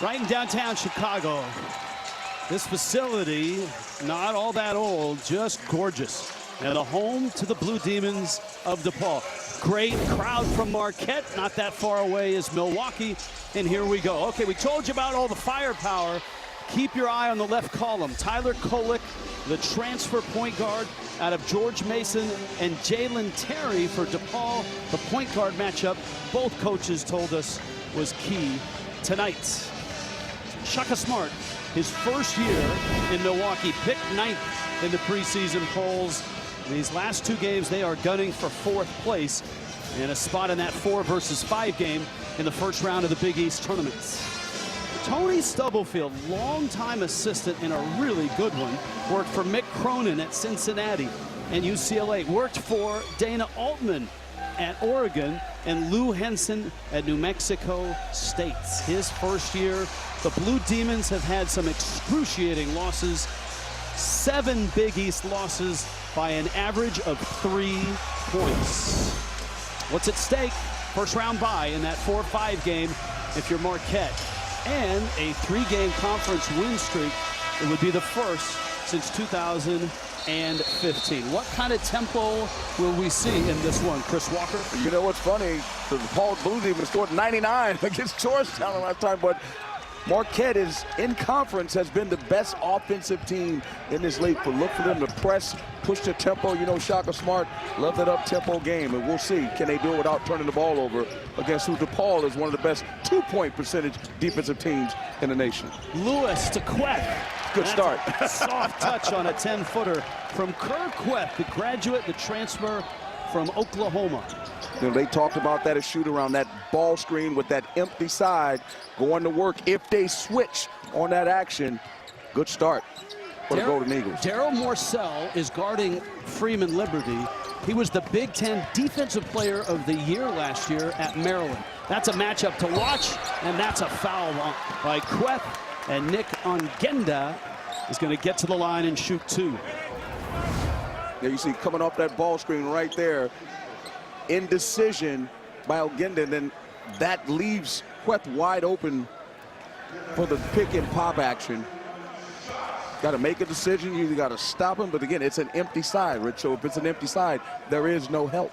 Right in downtown Chicago. This facility, not all that old, just gorgeous. And the home to the Blue Demons of DePaul. Great crowd from Marquette, not that far away is Milwaukee. And here we go. Okay, we told you about all the firepower. Keep your eye on the left column. Tyler Kolek, the transfer point guard out of George Mason, and Jalen Terry for DePaul. The point guard matchup, both coaches told us, was key tonight. Shaka Smart, his first year in Milwaukee, picked 9th in the preseason polls. These last 2 games, they are gunning for 4th place and a spot in that 4 versus 5 game in the first round of the Big East tournaments. Tony Stubblefield, longtime assistant and a really good one, worked for Mick Cronin at Cincinnati and UCLA, worked for Dana Altman at Oregon and Lou Henson at New Mexico State. His first year, the Blue Demons have had some excruciating losses, 7 Big East losses by an average of 3 points. What's at stake? First round bye in that 4-5 game if you're Marquette, and a 3-game conference win streak. It would be the first since 2015. What kind of tempo will we see in this one, Chris Walker? You know what's funny? The DePaul Blue Demons scored 99 against Georgetown last time, but Marquette is in conference, has been the best offensive team in this league. But look for them to press, push the tempo. You know, Shaka Smart love that up-tempo game, and we'll see, can they do it without turning the ball over against who DePaul is one of the best 2-point percentage defensive teams in the nation. Lewis to Queth. Good start. Soft touch on a 10-footer from Kerr Queth, the graduate, the transfer from Oklahoma. You know, they talked about that as shoot around, that ball screen with that empty side going to work if they switch on that action. Good start for the Golden Eagles. Daryl Morcell is guarding Freeman Liberty. He was the Big Ten Defensive Player of the Year last year at Maryland. That's a matchup to watch, and that's a foul by Queth. And Nick Ongenda is going to get to the line and shoot 2. There you see coming off that ball screen right there. Indecision by Ongenda, and then that leaves Queth wide open for the pick and pop action. Got to make a decision. You either got to stop him, but again, it's an empty side, Rich. So if it's an empty side, there is no help.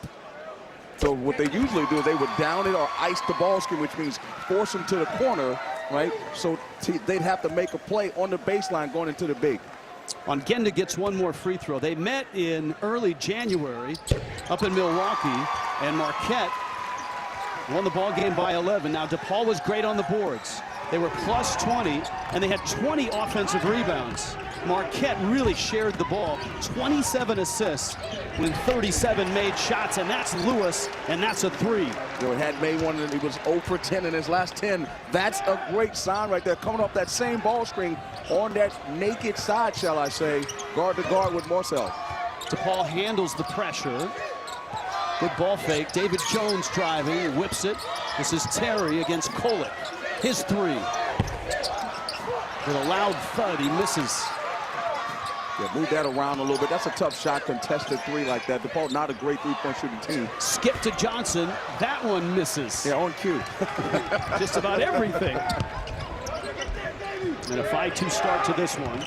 So what they usually do is they would down it or ice the ball screen, which means force him to the corner, right? So they'd have to make a play on the baseline going into the big. Ongenda gets one more free throw. They met in early January up in Milwaukee, and Marquette won the ball game by 11. Now, DePaul was great on the boards. They were plus 20, and they had 20 offensive rebounds. Marquette really shared the ball. 27 assists with 37 made shots, and that's Lewis, and that's a 3. You know, had made one, and he was 0 for 10 in his last 10. That's a great sign right there, coming off that same ball screen on that naked side, shall I say, guard to guard with Morcell. DePaul handles the pressure. Good ball fake. David Jones driving, whips it. This is Terry against Kolek. His 3. With a loud thud, he misses. Yeah, move that around a little bit. That's a tough shot, contested 3 like that. DePaul, not a great 3-point shooting team. Skip to Johnson. That one misses. Yeah, on cue. Just about everything. And a 5-2 start to this one.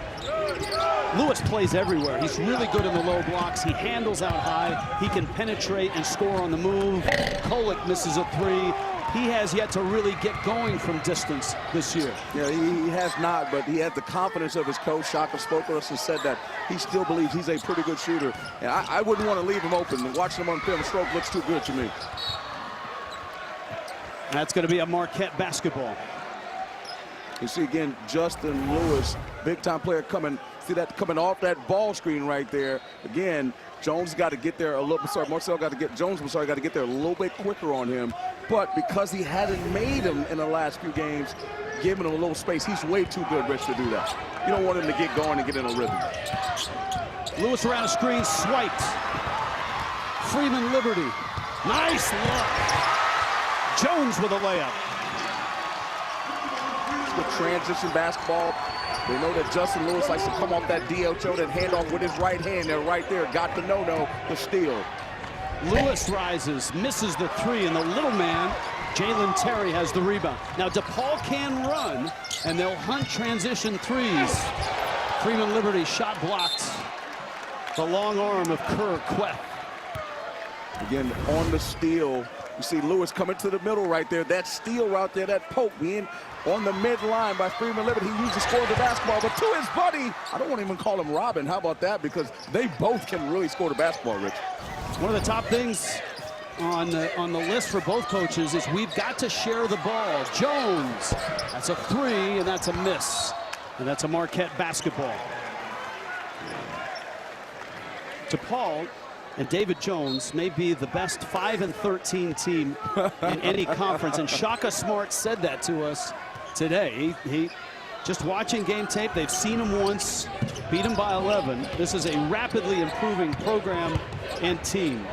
Lewis plays everywhere. He's really good in the low blocks. He handles out high. He can penetrate and score on the move. Kolek misses a 3. He has yet to really get going from distance this year. Yeah, he has not, but he has the confidence of his coach. Shaka spoke to us and said that he still believes he's a pretty good shooter. And I wouldn't want to leave him open. Watching him on film, stroke looks too good to me. That's going to be a Marquette basketball. You see again, Justin Lewis, big-time player coming. See that coming off that ball screen right there. Again, Jones got to get there a little bit. Sorry, Marcel got to get Jones. I'm sorry, got to get there a little bit quicker on him. But because he hadn't made him in the last few games, giving him a little space, he's way too good, Rich, to do that. You don't want him to get going and get in a rhythm. Lewis around a screen, swiped. Freeman Liberty. Nice look. Jones with a layup. Good transition basketball. They know that Justin Lewis likes to come off that DL and hand off with his right hand. They're right there. Got the no-no, the steal. Lewis rises, misses the 3, and the little man Jalen Terry has the rebound. Now DePaul can run, and they'll hunt transition threes. Freeman Liberty shot blocked. The long arm of Kerr Queth. Again, on the steal, you see Lewis coming to the middle right there. That steal right there, that poke being on the midline by Freeman Liberty. He used to score the basketball, but to his buddy, I don't want to even call him Robin. How about that? Because they both can really score the basketball, Rich. One of the top things on the list for both coaches is we've got to share the ball. Jones, that's a three, and that's a miss. And that's a Marquette basketball. DePaul and David Jones may be the best 5-13 team in any conference. And Shaka Smart said that to us today. He just watching game tape, they've seen him once, beat him by 11. This is a rapidly improving program and team.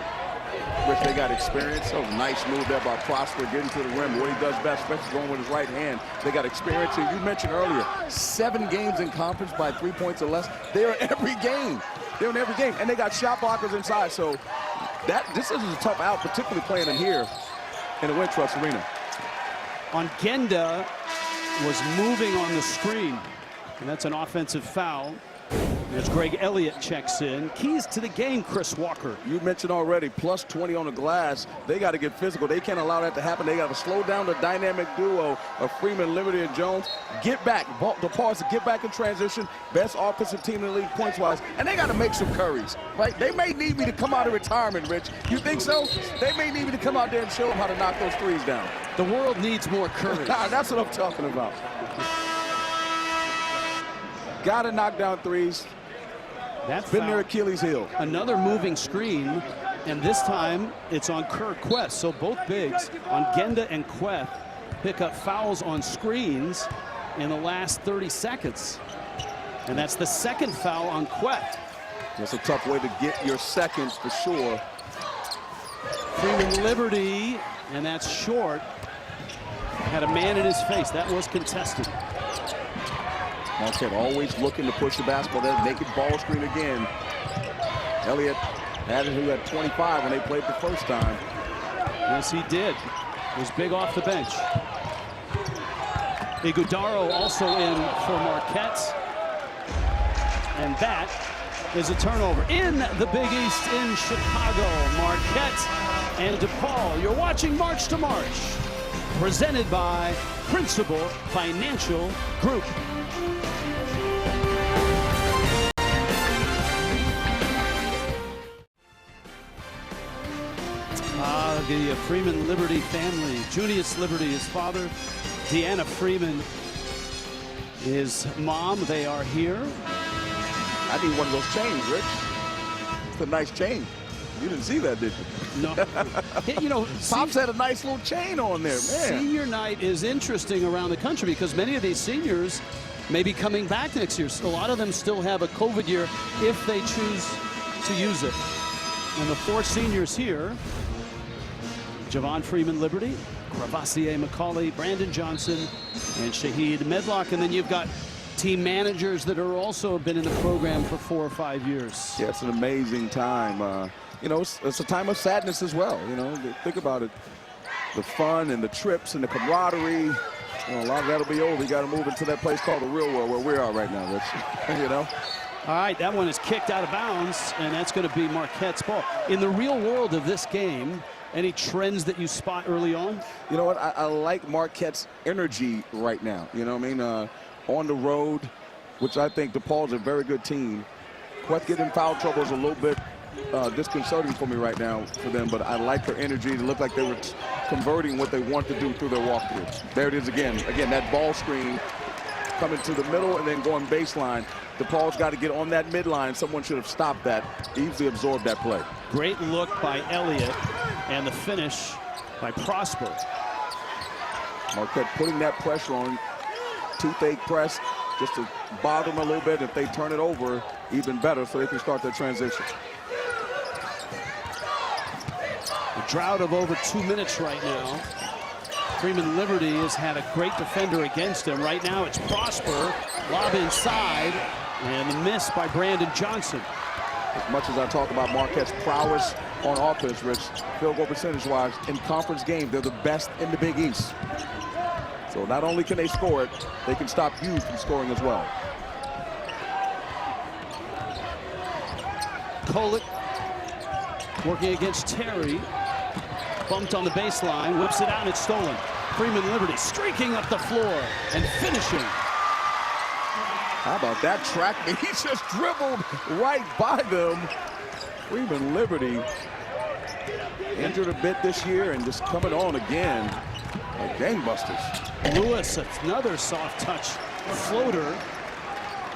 Rich, they got experience. That was a nice move there by Prosper, getting to the rim. What he does best, especially going with his right hand. They got experience. And you mentioned earlier, 7 games in conference by 3 points or less. They're every game. They're in every game. And they got shot blockers inside. So this is a tough out, particularly playing in here in the Wintrust Arena. Ongenda was moving on the screen. And that's an offensive foul. As Greg Elliott checks in. Keys to the game, Chris Walker. You mentioned already, plus 20 on the glass. They got to get physical. They can't allow that to happen. They got to slow down the dynamic duo of Freeman, Liberty, and Jones. Get back. DePaul to get back in transition. Best offensive team in the league points-wise. And they got to make some curries. Right? They may need me to come out of retirement, Rich. You think so? They may need me to come out there and show them how to knock those threes down. The world needs more courage. That's what I'm talking about. Got to knock down threes. That's been their Achilles heel. Another moving screen, and this time it's on Kerr Queth. So both bigs, Ongenda and Queth, pick up fouls on screens in the last 30 seconds. And that's the second foul on Queth. That's a tough way to get your seconds for sure. Freeman Liberty, and that's short. Had a man in his face. That was contested. Marquette always looking to push the basketball. That naked ball screen again. Elliott had it, who had 25 when they played the first time. Yes, he did. Was big off the bench. Igudaro also in for Marquette. And that is a turnover in the Big East in Chicago. Marquette and DePaul. You're watching March to March. Presented by Principal Financial Group. The Freeman Liberty family. Junius Liberty, his father. Deanna Freeman, his mom. They are here. I need one of those chains, Rich. It's a nice chain. You didn't see that, did you? No. You know, Pops had a nice little chain on there, man. Senior night is interesting around the country because many of these seniors may be coming back next year. So a lot of them still have a COVID year if they choose to use it. And the 4 seniors here, Javon Freeman Liberty, Cravassier McCauley, Brandon Johnson, and Shahid Medlock. And then you've got team managers that are also been in the program for 4 or 5 years. Yeah, it's an amazing time. You know, it's a time of sadness as well. You know, think about it. The fun and the trips and the camaraderie. You know, a lot of that'll be over. You got to move into that place called the real world where we are right now, Rich. You know? All right, that one is kicked out of bounds, and that's going to be Marquette's ball. In the real world of this game, any trends that you spot early on? You know what? I like Marquette's energy right now. You know what I mean? On the road, which I think DePaul's a very good team. Queth getting in foul trouble is a little bit disconcerting for me right now for them, but I like their energy. It looked like they were converting what they want to do through their walkthrough. There it is again. Again, that ball screen coming to the middle and then going baseline. DePaul's got to get on that midline. Someone should have stopped that, easily absorbed that play. Great look by Elliott, and the finish by Prosper. Marquette putting that pressure on, toothache press, just to bother them a little bit. If they turn it over, even better, so they can start their transition. A drought of over 2 minutes right now. Freeman Liberty has had a great defender against him. Right now it's Prosper, lob inside, and the miss by Brandon Johnson. As much as I talk about Marquette's prowess on offense, Rich, field goal percentage-wise. In conference games, they're the best in the Big East. So not only can they score it, they can stop you from scoring as well. Kolek working against Terry. Bumped on the baseline, whips it out, it's stolen. Freeman Liberty streaking up the floor and finishing. How about that track? He just dribbled right by them. Freeman Liberty injured a bit this year and just coming on again like gangbusters. Lewis, another soft touch floater.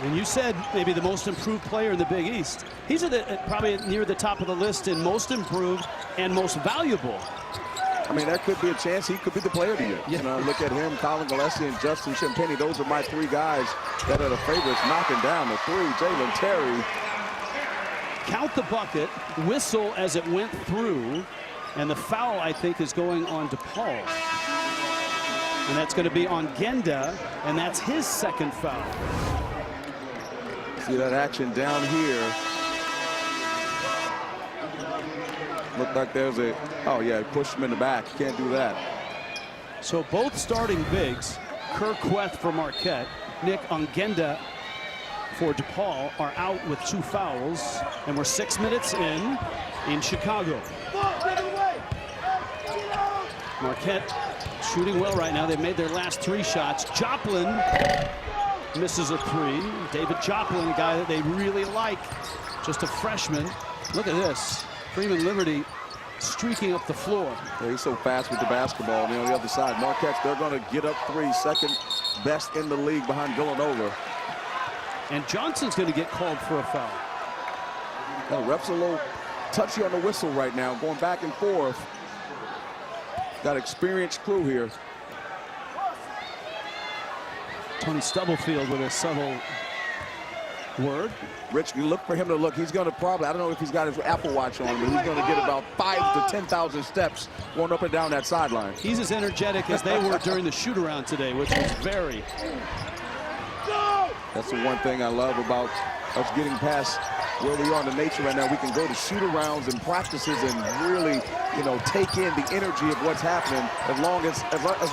And you said maybe the most improved player in the Big East. He's probably near the top of the list in most improved and most valuable. I mean, that could be a chance. He could be the player of the year. Yeah. You know, look at him, Colin Gillespie, and Justin Champagnie. Those are my three guys that are the favorites, knocking down the three. Jalen Terry. Count the bucket, whistle as it went through, and the foul, I think, is going on DePaul. And that's going to be on Genda, and that's his second foul. See that action down here. Looked like there's a, oh yeah, pushed him in the back. Can't do that. So both starting bigs, Kirk Queth for Marquette, Nick Ongenda for DePaul, are out with 2 fouls, and we're 6 minutes in Chicago. Marquette shooting well right now. They've made their last 3 shots. Joplin misses a 3. David Joplin, a guy that they really like, just a freshman. Look at this. Freeman Liberty streaking up the floor. Yeah, he's so fast with the basketball. And on the other side, Marquette, they're going to get up 3, second best in the league behind Villanova. And Johnson's going to get called for a foul. The ref's a little touchy on the whistle right now, going back and forth. Got experienced crew here. Tony Stubblefield with a subtle word. Rich, you look for him to look. He's going to probably, I don't know if he's got his Apple Watch on, but he's going to get about 5,000 to 10,000 steps going up and down that sideline. He's as energetic as they were during the shoot-around today, which was very. That's the one thing I love about us getting past where we are in the nature right now. We can go to shoot-arounds and practices and really, you know, take in the energy of what's happening as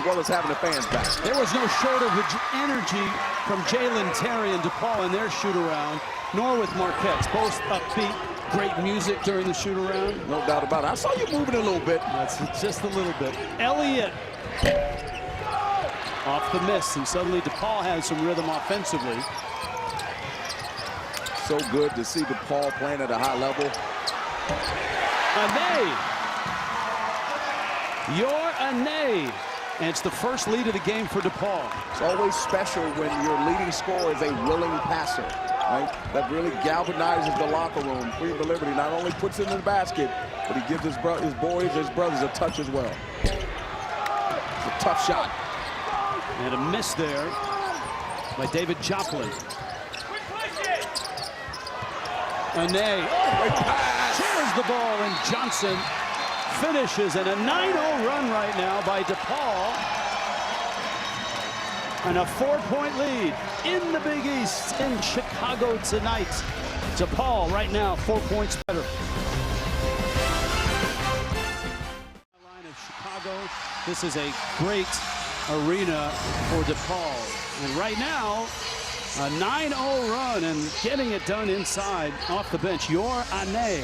well as having the fans back. There was no shortage of energy from Jalen Terry and DePaul in their shoot-around, nor with Marquette. Both upbeat, great music during the shoot-around. No doubt about it. I saw you moving a little bit. That's just a little bit. Elliott off the miss, and suddenly DePaul has some rhythm offensively. So good to see DePaul playing at a high level. Ane. You're Ane. And it's the first lead of the game for DePaul. It's always special when your leading scorer is a willing passer, right? That really galvanizes the locker room. Freeman Liberty not only puts it in the basket, but he gives his brothers a touch as well. It's a tough shot. And a miss there by David Joplin. Ane shares the ball, and Johnson finishes, and a 9-0 run right now by DePaul. And a 4-point lead in the Big East in Chicago tonight. DePaul right now 4 points better. Line of Chicago. This is a great arena for DePaul. And right now, a 9-0 run and getting it done inside off the bench. You're Ane.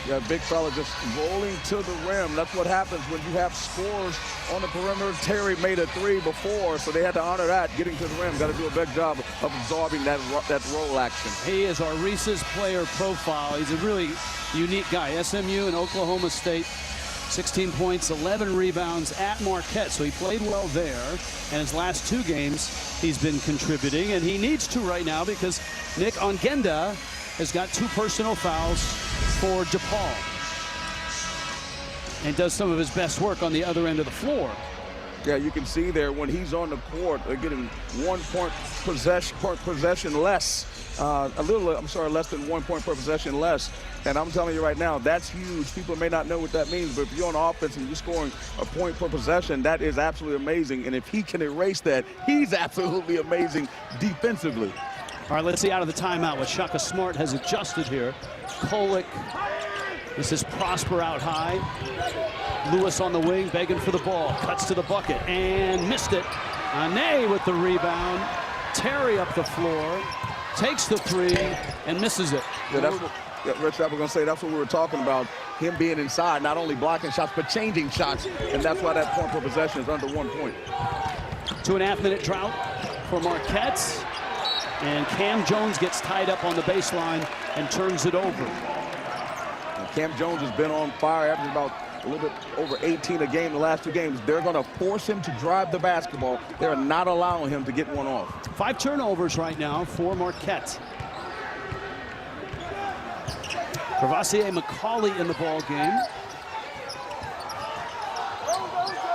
Yeah, big fella just rolling to the rim. That's what happens when you have scores on the perimeter. Terry made a 3 before, so they had to honor that. Getting to the rim, got to do a big job of absorbing that roll action. He is our Reese's player profile. He's a really unique guy. SMU and Oklahoma State, 16 points, 11 rebounds at Marquette. So he played well there. And his last 2 games, he's been contributing. And he needs to right now because Nick Ongenda has got 2 personal fouls for DePaul and does some of his best work on the other end of the floor. Yeah, you can see there when he's on the court, they're getting 1 point possession less. Less than 1 point per possession less. And I'm telling you right now, that's huge. People may not know what that means, but if you're on offense and you're scoring a point per possession, that is absolutely amazing. And if he can erase that, he's absolutely amazing defensively. All right, let's see out of the timeout what Shaka Smart has adjusted here. Kolek This is Prosper out high. Lewis on the wing, begging for the ball. Cuts to the bucket and missed it. Ane with the rebound. Terry up the floor. Takes the three and misses it. Yeah, that's what, Rich, I was going to say, that's what we were talking about. Him being inside, not only blocking shots, but changing shots. And that's why that point per possession is under 1 point. 2.5 minute drought for Marquette. And Cam Jones gets tied up on the baseline and turns it over. And Cam Jones has been on fire, averaging about a little bit over 18 a game the last 2 games. They're going to force him to drive the basketball. They're not allowing him to get one off. 5 turnovers right now for Marquette. Crevassier McCauley in the ball game.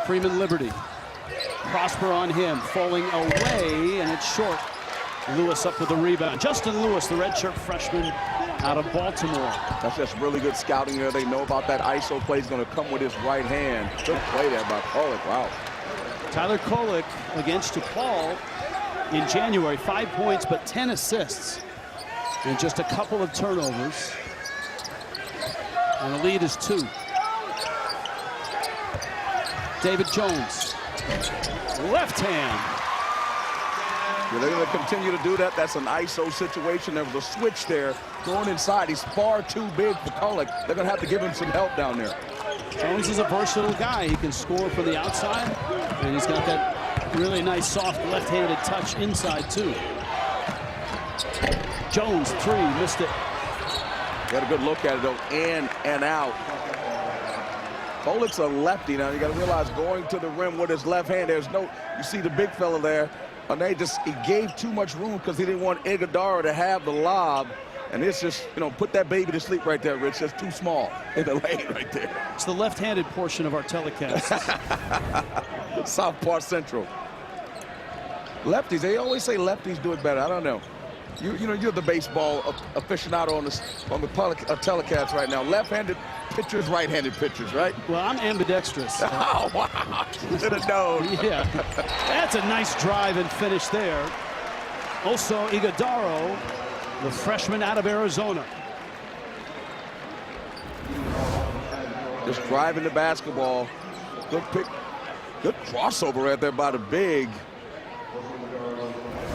Freeman Liberty. Prosper on him, falling away, and it's short. Lewis up with the rebound. Justin Lewis, the redshirt freshman out of Baltimore. That's just really good scouting there. They know about that ISO play. He's going to come with his right hand. Good play there by Kolek. Wow. Tyler Kolek against DePaul in January. 5 points, but 10 assists. And just a couple of turnovers. And the lead is 2. David Jones. Left hand. Yeah, they're going to continue to do that. That's an ISO situation. There was a switch there going inside. He's far too big for Kolek. They're going to have to give him some help down there. Jones is a versatile guy. He can score from the outside, and he's got that really nice soft left-handed touch inside too. Jones, 3, missed it. Got a good look at it though, in and out. Kolek's a lefty now. You got to realize going to the rim with his left hand, there's no, you see the big fella there. And he gave too much room because he didn't want Iguodala to have the lob. And it's just, put that baby to sleep right there, Rich. That's too small in the lane right there. It's the left-handed portion of our telecast. Southpaw Central. Lefties, they always say lefties do it better. I don't know. You're the baseball aficionado on the telecast right now. Left-handed pitchers, right-handed pitchers, right? Well, I'm ambidextrous. Oh, wow. Should have known. Yeah. That's a nice drive and finish there. Also, Iguodala, the freshman out of Arizona. Just driving the basketball. Good pick. Good crossover right there by the big.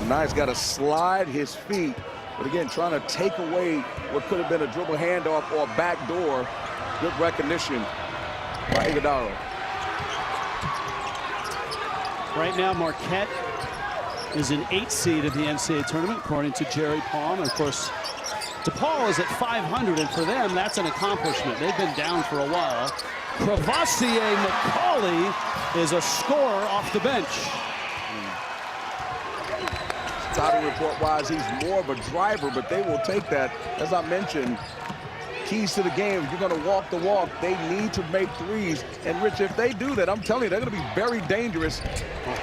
Nice, got to slide his feet. But again, trying to take away what could have been a dribble handoff or a back door. Good recognition by Iguodala. Right now, Marquette is an 8 seed of the NCAA tournament, according to Jerry Palm. And of course, DePaul is at 500, and for them, that's an accomplishment. They've been down for a while. Crevassier McCauley is a scorer off the bench. Scouting report-wise, he's more of a driver, but they will take that. As I mentioned, keys to the game, if you're going to walk the walk, they need to make threes. And, Rich, if they do that, I'm telling you, they're going to be very dangerous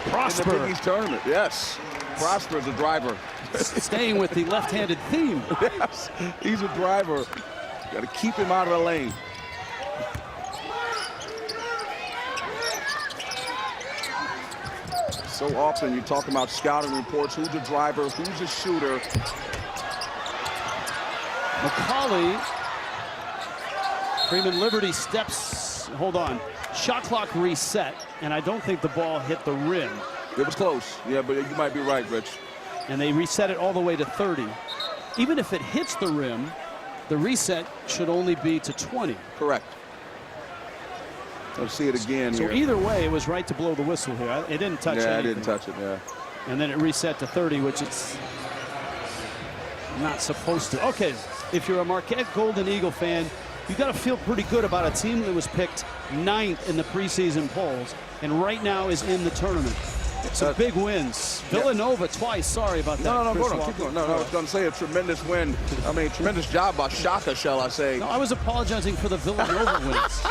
Prosper. in the Big East tournament. Yes, Prosper is a driver. Staying with the left-handed theme. Yes, he's a driver. Got to keep him out of the lane. So often you talk about scouting reports, who's a driver, who's a shooter. McCauley, Freeman Liberty steps, hold on, shot clock reset, and I don't think the ball hit the rim. It was close, yeah, but you might be right, Rich. And they reset it all the way to 30. Even if it hits the rim, the reset should only be to 20. Correct. Let's see it again so here. Either way, it was right to blow the whistle here. It didn't touch anything. Yeah, it didn't touch it, yeah. And then it reset to 30, which it's not supposed to. Okay, if you're a Marquette Golden Eagle fan, you got to feel pretty good about a team that was picked 9th in the preseason polls and right now is in the tournament. Some big wins. Villanova twice. Sorry about that. No, go on. Keep going. No, I was going to say a tremendous win. I mean, tremendous job by Shaka, shall I say. No, I was apologizing for the Villanova wins.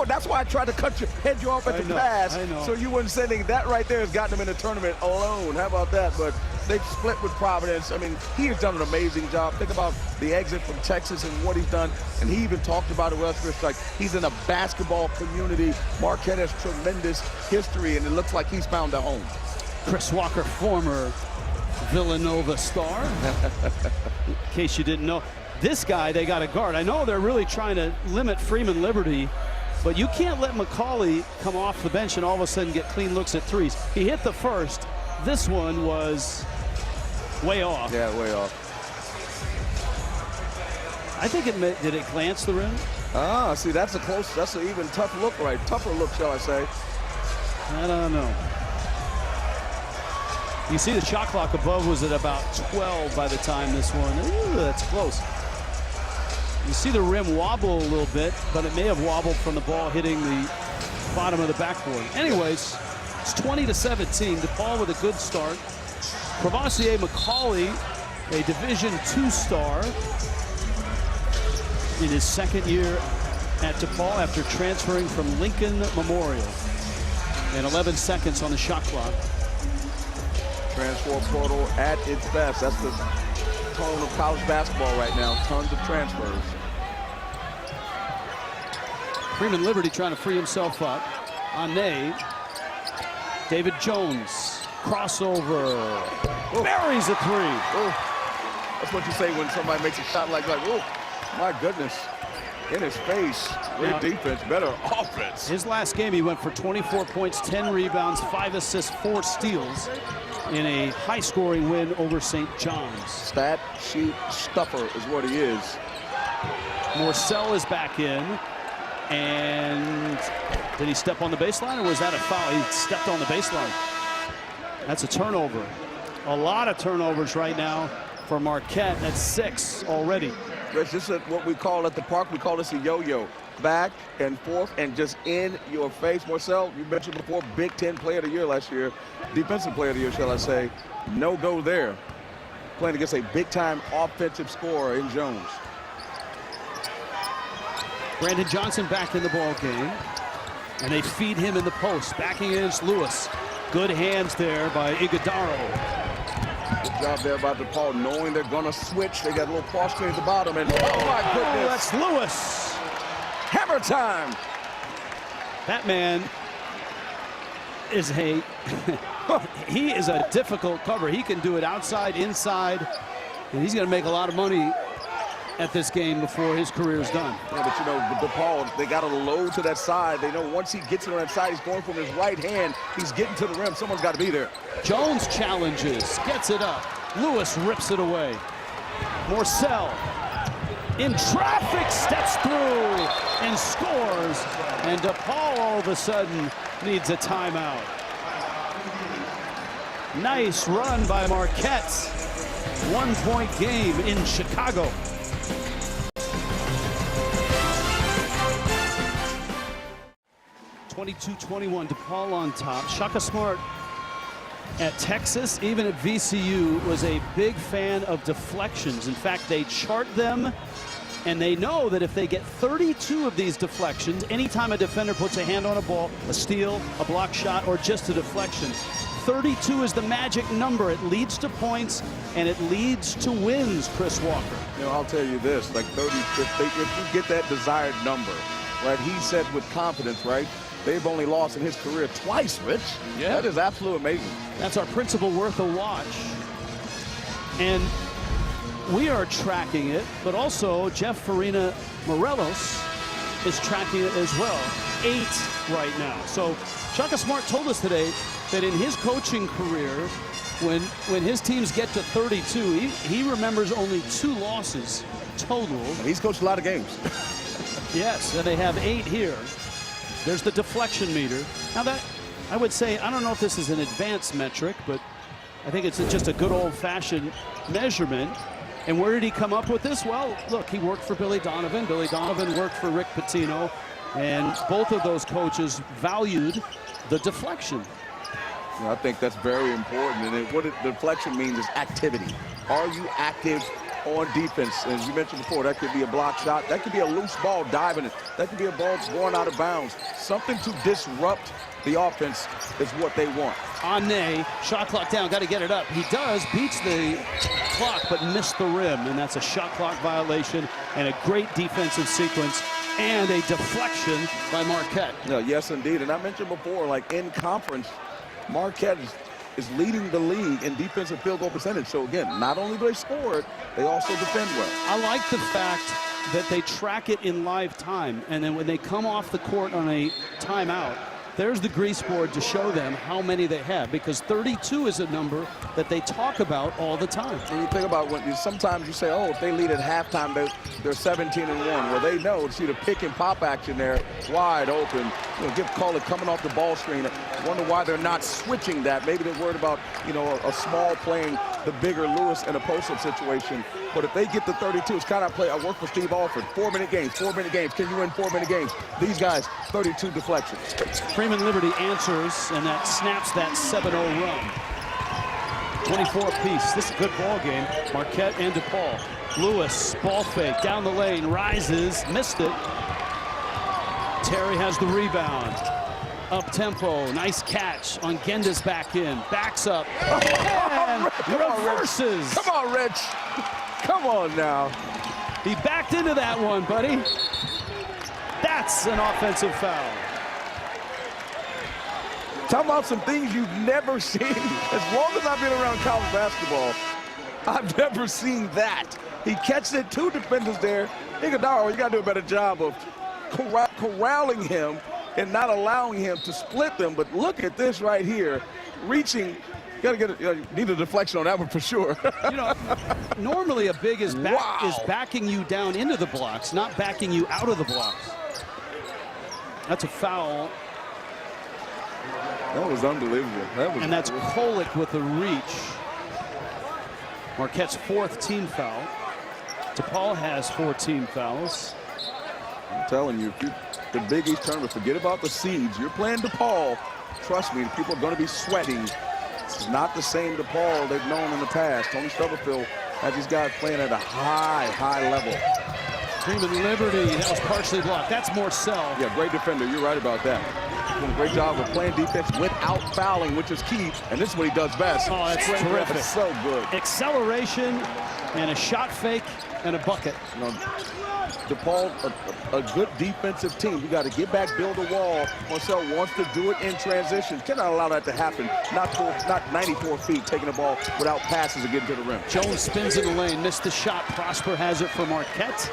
That's why I tried to head you off at the pass. So you weren't sending that right there has gotten them in the tournament alone. How about that? But they split with Providence. I mean, he has done an amazing job. Think about the exit from Texas and what he's done. And he even talked about it with us. Like, he's in a basketball community. Marquette has tremendous history, and it looks like he's found a home. Chris Walker, former Villanova star. In case you didn't know. this guy they got to guard. I know they're really trying to limit Freeman Liberty, but you can't let McCauley come off the bench and all of a sudden get clean looks at threes. He hit the first. This one was way off. Yeah, way off. I think did it glance the rim? Ah, see, that's an even tough look, right? Tougher look, shall I say. I don't know. You see the shot clock above was at about 12 by the time this one. Ooh, that's close. You see the rim wobble a little bit, but it may have wobbled from the ball hitting the bottom of the backboard. Anyways, it's 20-17. DePaul with a good start. Crevassier McCauley, a Division II star in his second year at DePaul after transferring from Lincoln Memorial. And 11 seconds on the shot clock. Transfer portal at its best. That's the tone of college basketball right now. Tons of transfers. Freeman Liberty trying to free himself up. Ane. David Jones. Crossover. Buries a three. Oh, that's what you say when somebody makes a shot like that. Oh, my goodness. In his face. Great defense, better offense. His last game, he went for 24 points, 10 rebounds, 5 assists, 4 steals in a high-scoring win over St. John's. Stat sheet stuffer is what he is. Morcell is back in. And did he step on the baseline, or was that a foul? He stepped on the baseline. That's a turnover. A lot of turnovers right now for Marquette. That's 6 already. This is what we call at the park. We call this a yo-yo. Back and forth and just in your face. Marcel, you mentioned before, Big Ten Player of the Year last year. Defensive Player of the Year, shall I say. No go there. Playing against a big-time offensive scorer in Jones. Brandon Johnson back in the ball game. And they feed him in the post. Backing against Lewis. Good hands there by Iguodaro. Good job there by DePaul, knowing they're going to switch. They got a little cross screen at the bottom, and oh my goodness. That's Lewis. Hammer time. That man is he is a difficult cover. He can do it outside, inside, and he's going to make a lot of money at this game before his career is done. Yeah, but you know, DePaul, they got a low to that side. They know once he gets it on that side, he's going from his right hand. He's getting to the rim. Someone's got to be there. Jones challenges, gets it up. Lewis rips it away. Morcell in traffic, steps through and scores. And DePaul all of a sudden needs a timeout. Nice run by Marquette. 1-point game in Chicago. (22-21), DePaul on top. Shaka Smart at Texas, even at VCU, was a big fan of deflections. In fact, they chart them, and they know that if they get 32 of these deflections, anytime a defender puts a hand on a ball, a steal, a block shot, or just a deflection, 32 is the magic number. It leads to points, and it leads to wins, Chris Walker. You know, I'll tell you this, like 30, if you get that desired number, right, he said with confidence, right, they've only lost in his career twice, Rich. Yeah. That is absolutely amazing. That's our principal worth a watch. And we are tracking it, but also Jeff Farina Morelos is tracking it as well. 8 right now. So Shaka Smart told us today that in his coaching career, when his teams get to 32, he remembers only 2 losses total. And he's coached a lot of games. Yes, and they have 8 here. There's the deflection meter. Now that, I would say, I don't know if this is an advanced metric, but I think it's just a good old-fashioned measurement. And where did he come up with this? Well, look, he worked for Billy Donovan. Billy Donovan worked for Rick Pitino. And both of those coaches valued the deflection. You know, I think that's very important. And what deflection means is activity. Are you active on defense? As you mentioned before, that could be a block shot. That could be a loose ball diving it. That could be a ball going out of bounds. Something to disrupt the offense is what they want. Ane, shot clock down, got to get it up. He does, beats the clock, but missed the rim. And that's a shot clock violation and a great defensive sequence and a deflection by Marquette. No, yes, indeed. And I mentioned before, like in conference, Marquette is is leading the league in defensive field goal percentage. So again, not only do they score it, they also defend well. I like the fact that they track it in live time, and then when they come off the court on a timeout, there's the grease board to show them how many they have, because 32 is a number that they talk about all the time. And you think about when sometimes you say, oh, if they lead at halftime, they're 17-1. Well, they know. See the pick and pop action there, wide open. You know, give Collick coming off the ball screen. I wonder why they're not switching that. Maybe they're worried about, you know, a small playing the bigger Lewis in a post-up situation. But if they get to 32, it's kind of play. I work for Steve Alford. 4-minute games, 4-minute games. Can you win 4-minute games? These guys, 32 deflections. Freeman Liberty answers, and that snaps that 7-0 run. 24 apiece. This is a good ball game. Marquette and DePaul. Lewis, ball fake, down the lane, rises, missed it. Terry has the rebound. Up tempo, nice catch on Genda's back in, backs up, and reverses. Come on, Rich. Come on now. He backed into that one, buddy. That's an offensive foul. Talking about some things you've never seen. As long as I've been around college basketball, I've never seen that. He catches it, 2 defenders there. Iguodala, you got to do a better job of corralling him and not allowing him to split them. But look at this right here, reaching. Got to get need a deflection on that one for sure. You know, normally a big is backing you down into the blocks, not backing you out of the blocks. That's a foul. That was unbelievable. And that's Kolek with the reach. Marquette's 4th team foul. DePaul has 14 fouls. I'm telling you, the Big East tournament, forget about the seeds. You're playing DePaul. Trust me, people are going to be sweating. It's not the same DePaul they've known in the past. Tony Stubblefield has these guys playing at a high level. Freeman Liberty, that was partially blocked. That's Morcell. Yeah, great defender. You're right about that. Doing a great job of playing defense without fouling, which is key. And this is what he does best. Oh, that's terrific. That's so good. Acceleration and a shot fake and a bucket. You know, DePaul, a good defensive team. You got to get back, build a wall. Marcel wants to do it in transition. Cannot allow that to happen. Not 94 feet taking the ball without passes and getting to the rim. Jones spins in the lane, missed the shot. Prosper has it for Marquette.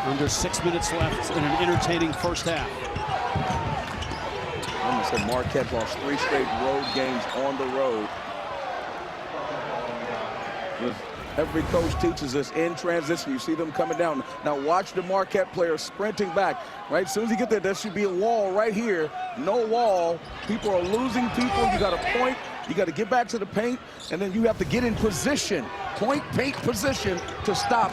Under 6 minutes left in an entertaining first half. I said Marquette lost 3 straight road games on the road. Every coach teaches us in transition. You see them coming down. Now watch the Marquette players sprinting back. Right, as soon as you get there should be a wall right here. No wall. People are losing people. You got to point. You got to get back to the paint, and then you have to get in position, point, paint, position to stop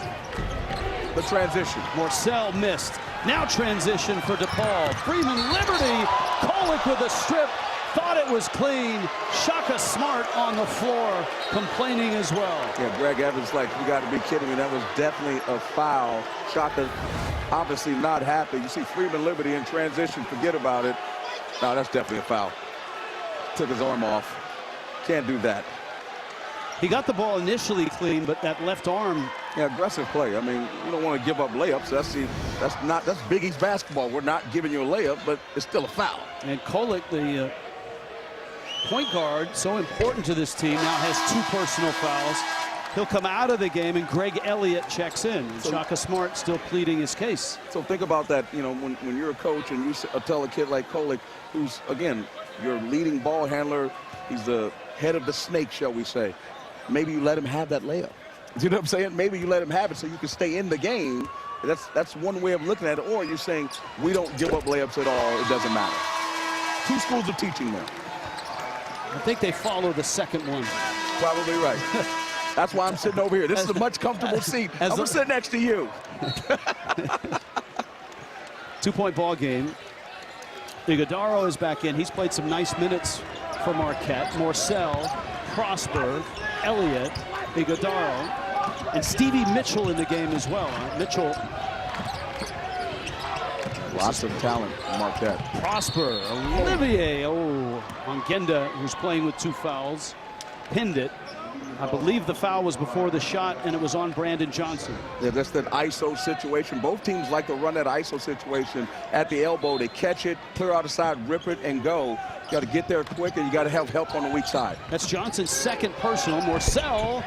the transition. Morcell missed. Now transition for DePaul. Freeman Liberty. Kolek with a strip. Thought it was clean. Shaka Smart on the floor, complaining as well. Yeah, Greg Evans like, you got to be kidding me. That was definitely a foul. Shaka obviously not happy. You see Freeman Liberty in transition. Forget about it. No, that's definitely a foul. Took his arm off. Can't do that. He got the ball initially clean, but that left arm. Yeah, aggressive play. I mean, you don't want to give up layups. That's Big East basketball. We're not giving you a layup, but it's still a foul. And Kolek, the point guard, so important to this team, now has 2 personal fouls. He'll come out of the game, and Greg Elliott checks in. And Shaka Smart still pleading his case. So think about that. You know, when you're a coach and you tell a kid like Kolek, who's again your leading ball handler, he's the head of the snake, shall we say. Maybe you let him have that layup. You know what I'm saying? Maybe you let him have it so you can stay in the game. That's one way of looking at it. Or you're saying, we don't give up layups at all. It doesn't matter. 2 schools of teaching there. I think they follow the second one. Probably right. That's why I'm sitting over here. This is a much comfortable seat. I'm going to sit next to you. 2-point ball game. Iguodala is back in. He's played some nice minutes for Marquette. Morcell, Prosper, Elliott, Iguodala, and Stevie Mitchell in the game as well. Mitchell. Lots of talent in Marquette. Prosper, Olivier, on Genda, who's playing with 2 fouls, pinned it. I believe the foul was before the shot, and it was on Brandon Johnson. Yeah, that's that ISO situation. Both teams like to run that ISO situation at the elbow. They catch it, clear out the side, rip it, and go. You got to get there quick, and you got to have help on the weak side. That's Johnson's second personal. Morcell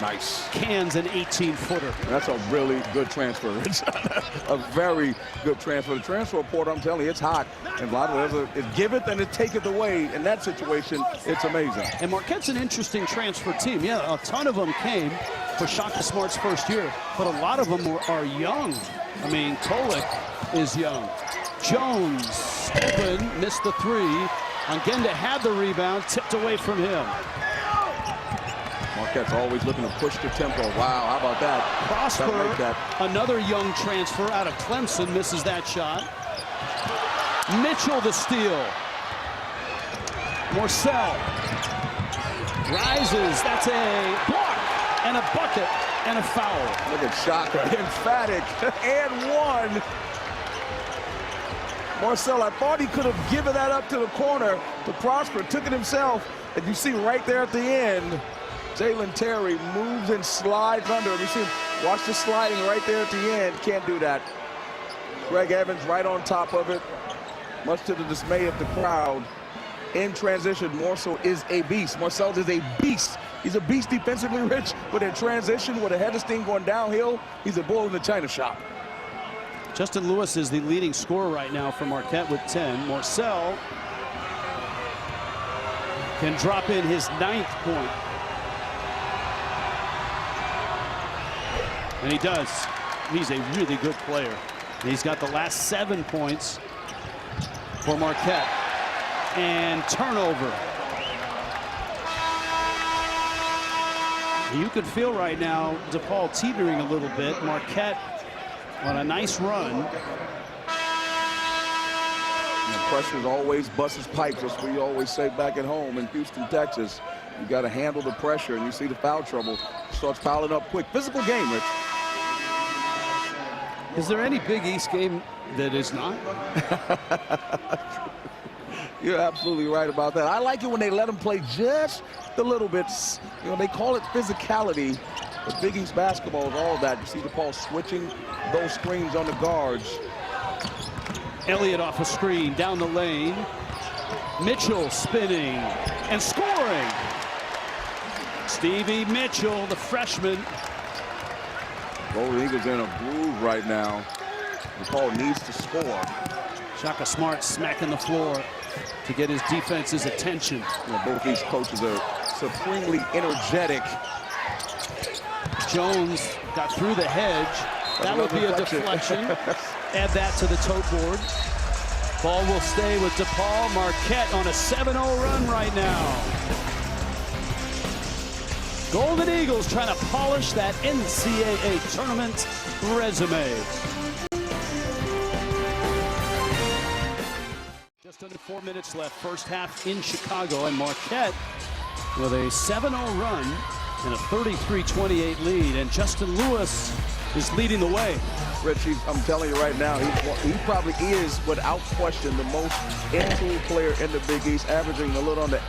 cans an 18-footer. That's a really good transfer. It's a very good transfer. The transfer report, I'm telling you, it's hot. And a lot of it give it and it take it away. In that situation, it's amazing. And Marquette's an interesting transfer team. Yeah, a ton of them came for Shaka Smart's first year, but a lot of them are young. I mean, Kolek is young. Jones, open, missed the three. Ongenda had the rebound, tipped away from him. Marquette's always looking to push the tempo. Wow, how about that? Prosper, another young transfer out of Clemson, misses that shot. Mitchell the steal. Morcell rises. That's a block and a bucket and a foul. Look at Shaka, emphatic, and one. Morcell, I thought he could have given that up to the corner to Prosper, took it himself. And you see right there at the end, Jalen Terry moves and slides under him. You see him, watch the sliding right there at the end. Can't do that. Greg Evans right on top of it, much to the dismay of the crowd. In transition, Morcell is a beast. Morcell is a beast. He's a beast defensively, Rich, but in transition with a head of steam going downhill, he's a bull in the china shop. Justin Lewis is the leading scorer right now for Marquette with 10. Morcell can drop in his 9th point. And he does. He's a really good player. He's got the last 7 points for Marquette. And turnover. You could feel right now DePaul teetering a little bit. Marquette on a nice run. And pressure always busts pipes. That's what you always say back at home in Houston, Texas. You got to handle the pressure, and you see the foul trouble starts piling up quick. Physical game, Rich. Is there any Big East game that is not? You're absolutely right about that. I like it when they let them play just a little bit. You know, they call it physicality. But Big East basketball is all that. You see DePaul switching those screens on the guards. Elliott off a screen down the lane. Mitchell spinning and scoring. Stevie Mitchell, the freshman. Golden Eagles in a groove right now. DePaul needs to score. Shaka Smart smacking the floor to get his defense's attention. You know, both these coaches are supremely energetic. Jones got through the hedge. That would be a deflection. Add that to the tote board. Ball will stay with DePaul. Marquette on a 7-0 run right now. Golden Eagles trying to polish that NCAA tournament resume. Just under 4 minutes left, first half in Chicago, and Marquette with a 7-0 run and a 33-28 lead, and Justin Lewis is leading the way. Rich, I'm telling you right now, he probably is, without question, the most in-tune player in the Big East, averaging a little under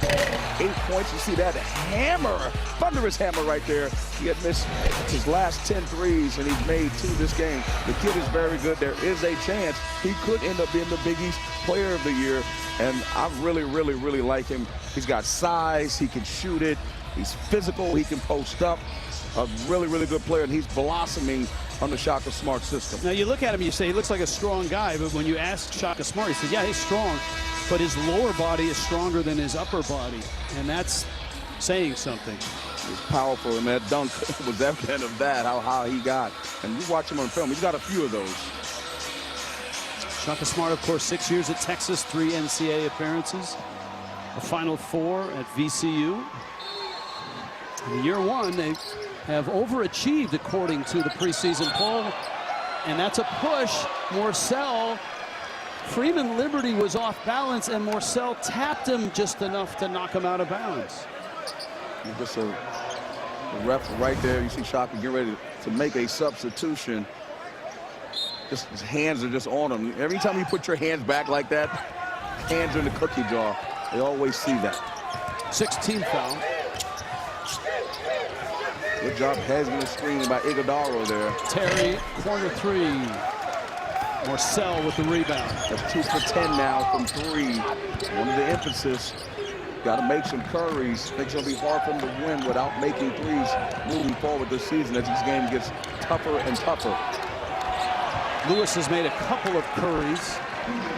8 points. You see that hammer, thunderous hammer right there. He had missed his last 10 threes, and he's made 2 this game. The kid is very good. There is a chance he could end up being the Big East Player of the Year, and I really, really, really like him. He's got size. He can shoot it. He's physical. He can post up. A really, really good player, and he's blossoming on the Shaka Smart system. Now, you look at him, you say he looks like a strong guy, but when you ask Shaka Smart, he says, yeah, he's strong, but his lower body is stronger than his upper body, and that's saying something. He's powerful, and that dunk was evident of that, how high he got. And you watch him on film, he's got a few of those. Shaka Smart, of course, 6 years at Texas, 3 NCAA appearances, a Final Four at VCU. In year 1, they have overachieved according to the preseason poll, and that's a push. Morcell, Freeman Liberty was off balance, and Morcell tapped him just enough to knock him out of bounds. Just a ref right there. You see Shaka get ready to make a substitution. Just his hands are just on him. Every time you put your hands back like that, hands are in the cookie jar. They always see that. 16th foul. Good job hedging the screen by Iguodaro there. Terry, corner three. Marcel with the rebound. That's 2 for 10 now from 3. One of the emphasis. Got to make some curries. Think it's going to be hard for him to win without making threes moving forward this season as this game gets tougher and tougher. Lewis has made a couple of curries.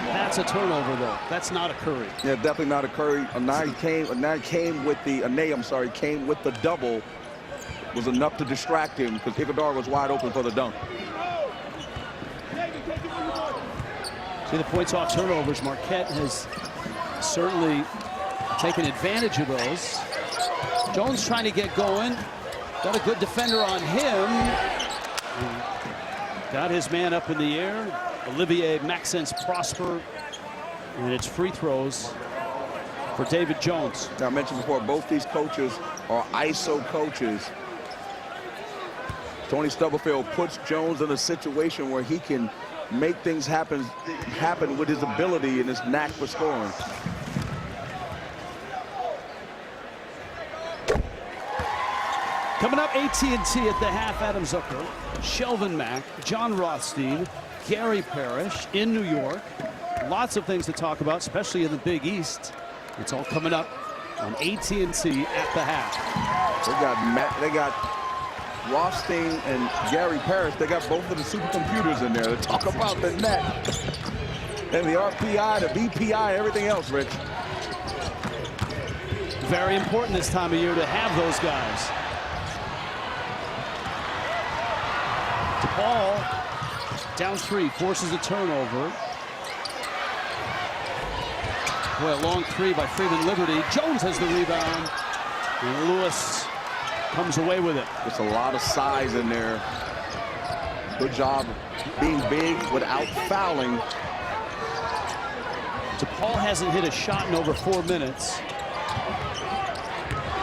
That's a turnover, though. That's not a curry. Yeah, definitely not a curry. Anay came with the double. Was enough to distract him because Iguodaro was wide open for the dunk. See the points off turnovers. Marquette has certainly taken advantage of those. Jones trying to get going. Got a good defender on him. Got his man up in the air. Olivier Maxence Prosper. And it's free throws for David Jones. Now, I mentioned before, both these coaches are ISO coaches. Tony Stubblefield puts Jones in a situation where he can make things happen with his ability and his knack for scoring. Coming up, AT&T at the half, Adam Zucker, Shelvin Mack, John Rothstein, Gary Parrish in New York. Lots of things to talk about, especially in the Big East. It's all coming up on AT&T at the half. They got Rothstein and Gary Parrish. They got both of the supercomputers in there to talk about the net and the RPI, the BPI, everything else, Rich. Very important this time of year to have those guys. DePaul down 3, forces a turnover. Boy, a long 3 by Freeman Liberty. Jones has the rebound, and Lewis comes away with it. There's a lot of size in there. Good job being big without fouling. DePaul hasn't hit a shot in over 4 minutes.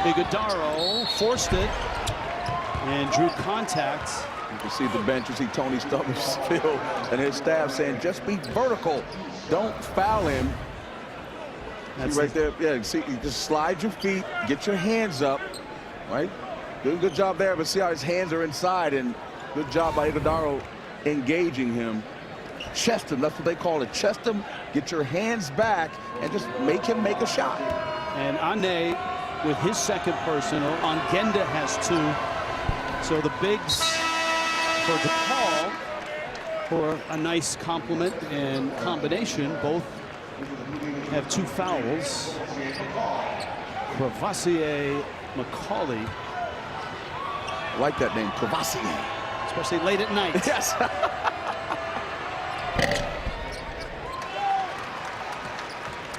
Iguodaro forced it and drew contact. You can see the bench. You see Tony Stubblefield and his staff saying, just be vertical. Don't foul him. That's right there. Yeah, see, you just slide your feet, get your hands up, right? Good job there, but see how his hands are inside, and good job by Iguodaro engaging him. Chest him, that's what they call it. Chest him, get your hands back, and just make him make a shot. And Ane with his second personal. Ongenda has 2. So the bigs for DePaul, for a nice compliment and combination, both have 2 fouls. Crevassier McCauley. I like that name, Crevassier. Especially late at night. Yes.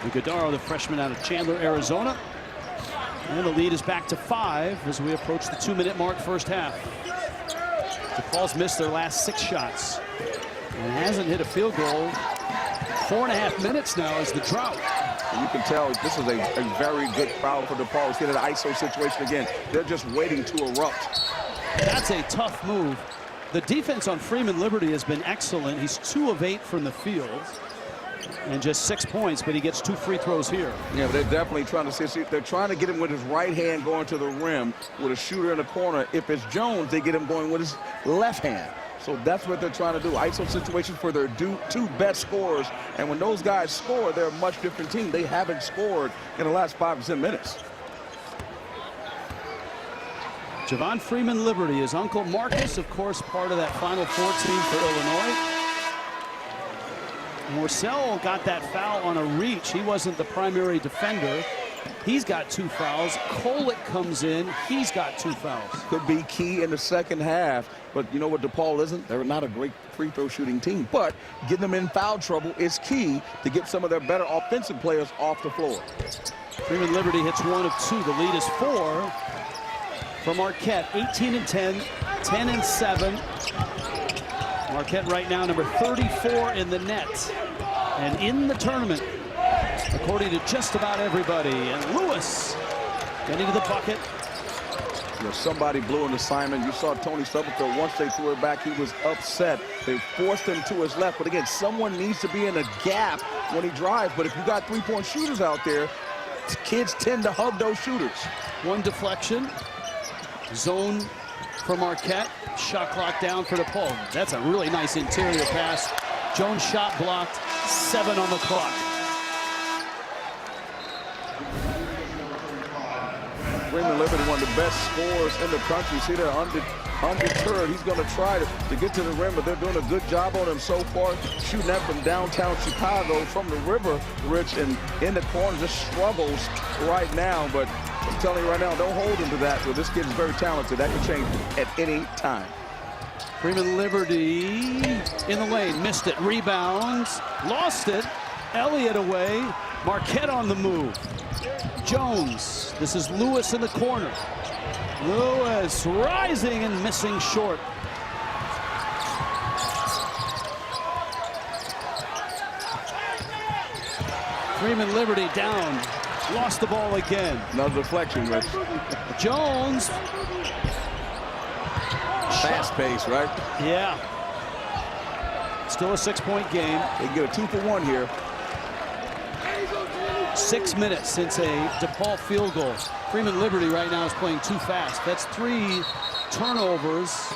Iguodaro, the freshman out of Chandler, Arizona. And the lead is back to 5 as we approach the 2-minute mark first half. DePaul's missed their last 6 shots and hasn't hit a field goal. 4.5 minutes now is the drought. And you can tell this is a very good crowd for DePaul. It's in an ISO situation again. They're just waiting to erupt. That's a tough move. The defense on Freeman Liberty has been excellent. He's 2 of 8 from the field and just 6 points, but he gets 2 free throws here. Yeah, but they're definitely trying to see. They're trying to get him with his right hand going to the rim with a shooter in the corner. If it's Jones, they get him going with his left hand. So that's what they're trying to do. ISO situations for their 2 best scorers. And when those guys score, they're a much different team. They haven't scored in the last 5 to 10 minutes. Javon Freeman Liberty, his uncle Marcus, of course, part of that Final Four team for Illinois. Marcel got that foul on a reach. He wasn't the primary defender. He's got 2 fouls. Kolek comes in. He's got 2 fouls. Could be key in the second half. But you know what DePaul isn't? They're not a great free throw shooting team. But getting them in foul trouble is key to get some of their better offensive players off the floor. Freeman Liberty hits 1 of 2. The lead is 4 for Marquette. 18-10, 10-7. Marquette right now number 34 in the net. And in the tournament, according to just about everybody. And Lewis getting to the bucket. You know, somebody blew an assignment. You saw Tony Stubblefield, once they threw it back, he was upset. They forced him to his left. But again, someone needs to be in a gap when he drives. But if you got 3-point shooters out there, kids tend to hug those shooters. 1 deflection. Zone for Marquette. Shot clock down for DePaul. That's a really nice interior pass. Jones shot blocked. 7 on the clock. Freeman Liberty, one of the best scorers in the country. See, they're undeterred. He's going to try to get to the rim, but they're doing a good job on him so far. Shooting that from downtown Chicago, from the river, Rich, and in the corner, just struggles right now. But I'm telling you right now, don't hold him to that. So this kid is very talented. That can change at any time. Freeman Liberty in the lane, missed it, rebounds, lost it. Elliott away, Marquette on the move. Jones, this is Lewis in the corner. Lewis rising and missing short. Freeman Liberty down, lost the ball again. Another deflection, Rich. Jones. Fast pace, right? Yeah. Still a 6-point game. They can get a 2-for-1 here. 6 minutes since a DePaul field goal. Freeman Liberty right now is playing too fast. That's 3 turnovers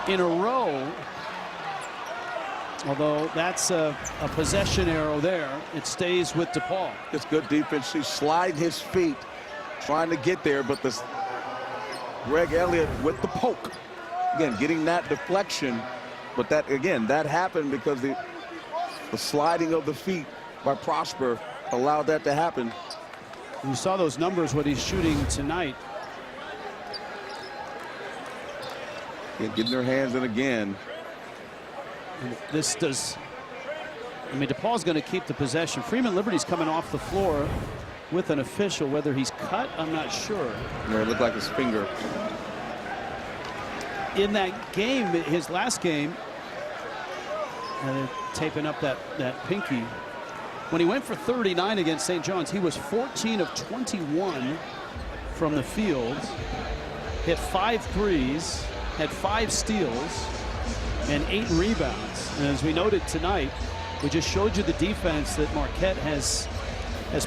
in a row. Although that's a possession arrow there. It stays with DePaul. It's good defense. He's sliding his feet, trying to get there, but this Greg Elliott with the poke. Again, getting that deflection, but that, again, that happened because the sliding of the feet by Prosper allowed that to happen. You saw those numbers, what he's shooting tonight. Getting their hands in again. And this does, I mean, DePaul's going to keep the possession. Freeman Liberty's coming off the floor with an official. Whether he's cut, I'm not sure. No, it looked like his finger. In that game, his last game, they're taping up that pinky. When he went for 39 against St. John's, he was 14 of 21 from the field, hit 5 threes, had 5 steals, and 8 rebounds. And as we noted tonight, we just showed you the defense that Marquette has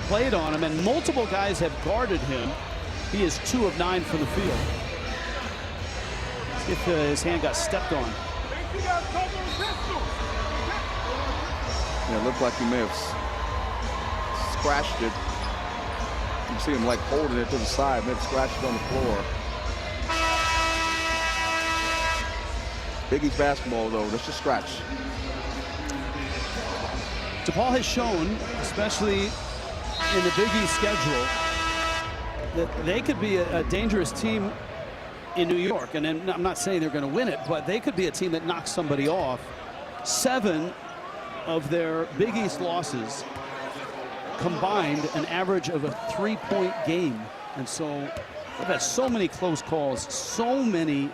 played on him, and multiple guys have guarded him. He is 2 of 9 from the field. Let's see if his hand got stepped on. Yeah, it looked like he may have scratched it. You can see him like holding it to the side, maybe scratched it on the floor. Big East basketball, though, that's just scratch. DePaul has shown, especially in the Big East schedule, that they could be a dangerous team in New York. And I'm not saying they're going to win it, but they could be a team that knocks somebody off. 7 of their Big East losses combined an average of a 3-point game. And so they've had so many close calls, so many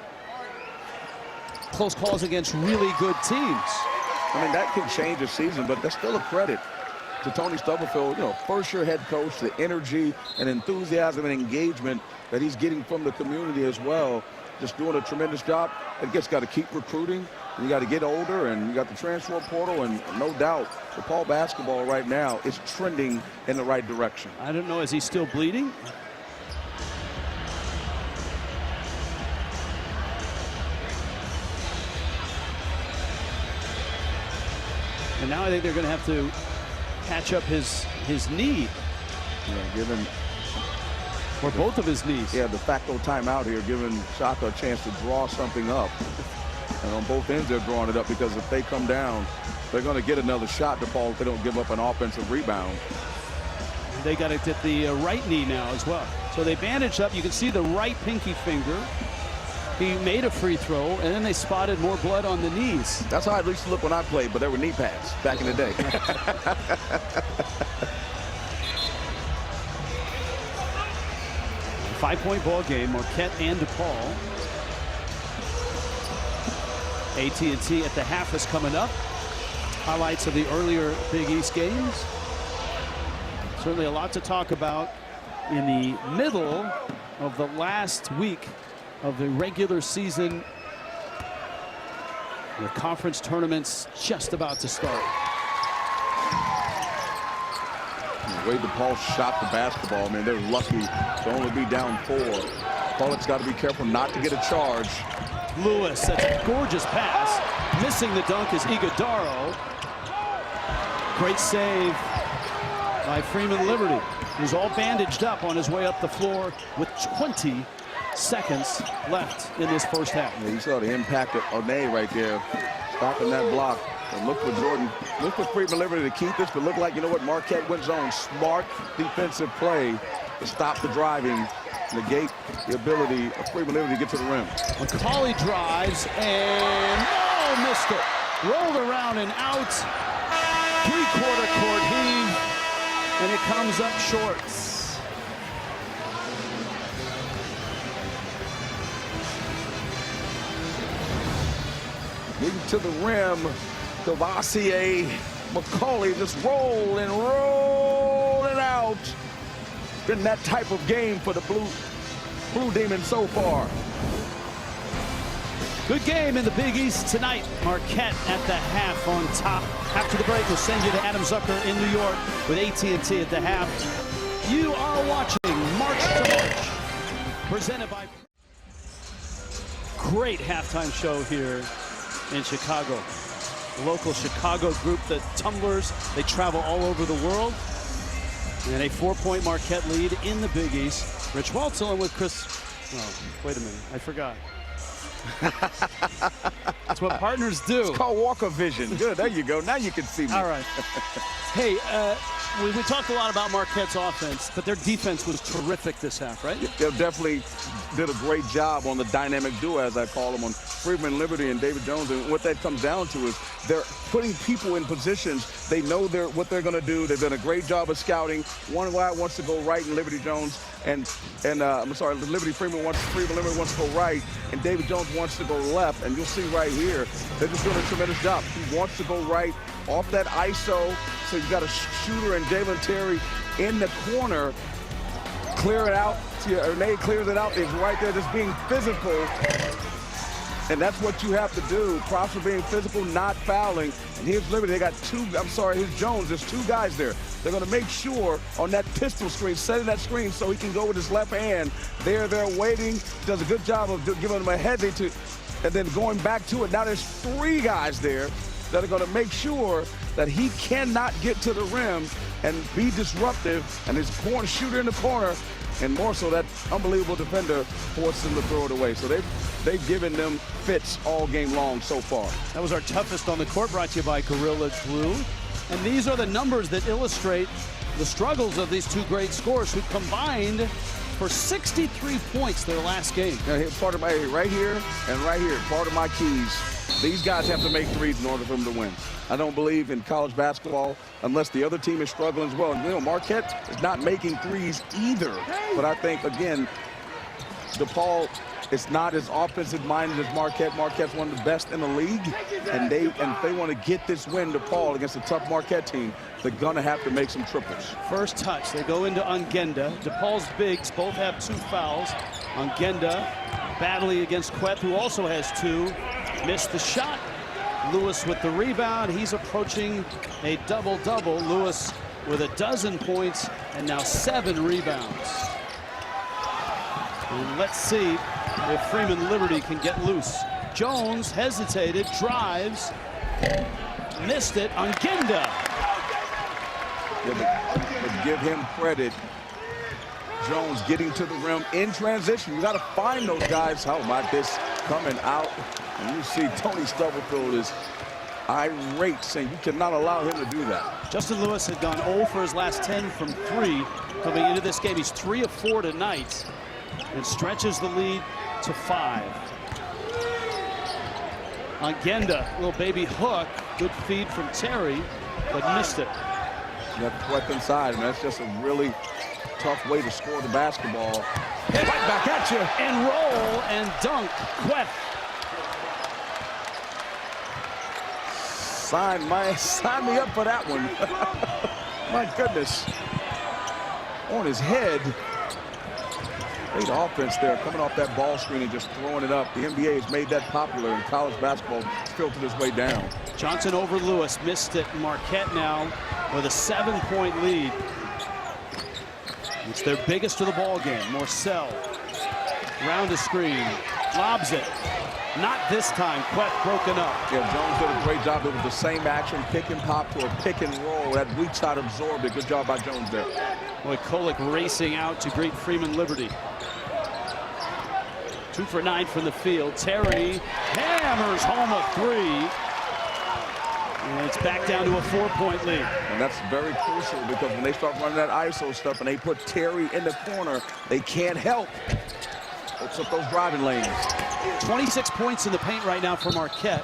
close calls against really good teams. I mean, that could change a season, but that's still a credit to Tony Stubblefield, you know, first-year head coach, the energy and enthusiasm and engagement that he's getting from the community as well. Just doing a tremendous job. I guess got to keep recruiting. You got to get older, and you got the transfer portal, and no doubt, DePaul basketball right now is trending in the right direction. I don't know, is he still bleeding? And now I think they're going to have to patch up his knee. Yeah, given or both of his knees. Yeah, de facto timeout here, giving Shaka a chance to draw something up. And on both ends, they're drawing it up because if they come down, they're going to get another shot, DePaul, if they don't give up an offensive rebound. They got it at the right knee now as well. So they bandaged up. You can see the right pinky finger. He made a free throw, and then they spotted more blood on the knees. That's how I used to look when I played, but there were knee pads back in the day. 5-point ball game, Marquette and DePaul. AT&T at the half is coming up. Highlights of the earlier Big East games. Certainly a lot to talk about in the middle of the last week of the regular season. The conference tournament's just about to start. way DePaul shot the basketball, man, they're lucky to only be down 4. Paulette's got to be careful not to get a charge. Lewis, that's a gorgeous pass. Missing the dunk is Iguodaro. Great save by Freeman Liberty, who's all bandaged up on his way up the floor with 20 seconds left in this first half. Yeah, you saw the impact of O'Neill right there, stopping that block. And look for Jordan, look for Freeman Liberty to keep this, but look like, you know what, Marquette went zone. Smart defensive play to stop the driving, negate the ability of Freeman Liberty to get to the rim. Macaulay drives and missed it. Rolled around and out. Three-quarter court heave, and it comes up short. Getting to the rim, Cavassier, Macaulay just roll and out. Been that type of game for the Blue Demons so far. Good game in the Big East tonight. Marquette at the half on top. After the break, we'll send you to Adam Zucker in New York with AT&T at the half. You are watching March to March, presented by... Great halftime show here in Chicago. The local Chicago group, the Tumblers, they travel all over the world. And a 4-point Marquette lead in the Big East. Rich Waltzel in with Chris... Oh, wait a minute, I forgot. That's what partners do. It's called Walker Vision. Good, there you go. Now you can see me. All right. Hey, we talked a lot about Marquette's offense, but their defense was terrific this half, right? They definitely did a great job on the dynamic duo, as I call them, on Freeman Liberty and David Jones. And what that comes down to is they're putting people in positions. They know what they're going to do. They've done a great job of scouting. One guy wants to go right, and Liberty Jones Liberty Freeman Liberty wants to go right, and David Jones wants to go left. And you'll see right here, they're just doing a tremendous job. He wants to go right off that ISO. So you've got a shooter and Jalen Terry in the corner. Clear it out. See, Nate clears it out. He's right there just being physical. And that's what you have to do. Props for being physical, not fouling. And here's Liberty. They got here's Jones. There's 2 guys there. They're going to make sure on that pistol screen, setting that screen so he can go with his left hand. They're waiting. Does a good job of giving him a hesitate and then going back to it. Now there's 3 guys there that are going to make sure that he cannot get to the rim and be disruptive. And his corner shooter in the corner, and more so that unbelievable defender forces him to throw it away. So they've given them fits all game long so far. That was our toughest on the court, brought to you by Gorilla Glue. And these are the numbers that illustrate the struggles of these 2 great scorers who combined for 63 points their last game. Now, here's part of my right here and right here, part of my keys. These guys have to make threes in order for them to win. I don't believe in college basketball unless the other team is struggling as well. You know, Marquette is not making threes either. But I think, again, DePaul is not as offensive-minded as Marquette. Marquette's one of the best in the league. And if they want to get this win, DePaul, against a tough Marquette team, they're going to have to make some triples. First touch, they go into Ongenda. DePaul's bigs both have 2 fouls. Ongenda battling against Queth, who also has 2. Missed the shot. Lewis with the rebound. He's approaching a double-double. Lewis with 12 points and now 7 rebounds. And let's see if Freeman Liberty can get loose. Jones hesitated, drives, missed it. Ongenda. But give him credit. Jones getting to the rim in transition. You got to find those guys. How about this coming out? And you see Tony Stubblefield is irate, saying you cannot allow him to do that. Justin Lewis had gone 0 for his last 10 from 3 coming into this game. He's 3 of 4 tonight and stretches the lead to 5. Ongenda, little baby hook. Good feed from Terry, but missed it. You have to collect inside, and that's just a really tough way to score the basketball. Right back at you. And roll and dunk. Queth. Sign me up for that one. My goodness. On his head. Great offense there, coming off that ball screen and just throwing it up. The NBA has made that popular, and college basketball has filtered its way down. Johnson over Lewis, missed it. Marquette now with a 7-point lead. It's their biggest of the ball game. Morcell round the screen, lobs it. Not this time. Queth broken up. Yeah, Jones did a great job. It was the same action, pick and pop to a pick and roll. That weak side absorbed it. Good job by Jones there. Boy, Kolek racing out to greet Freeman Liberty. 2 for 9 from the field. Terry hammers home a 3. And it's back down to a 4-point lead. And that's very crucial because when they start running that ISO stuff and they put Terry in the corner, they can't help. Opens up those driving lanes. 26 points in the paint right now for Marquette.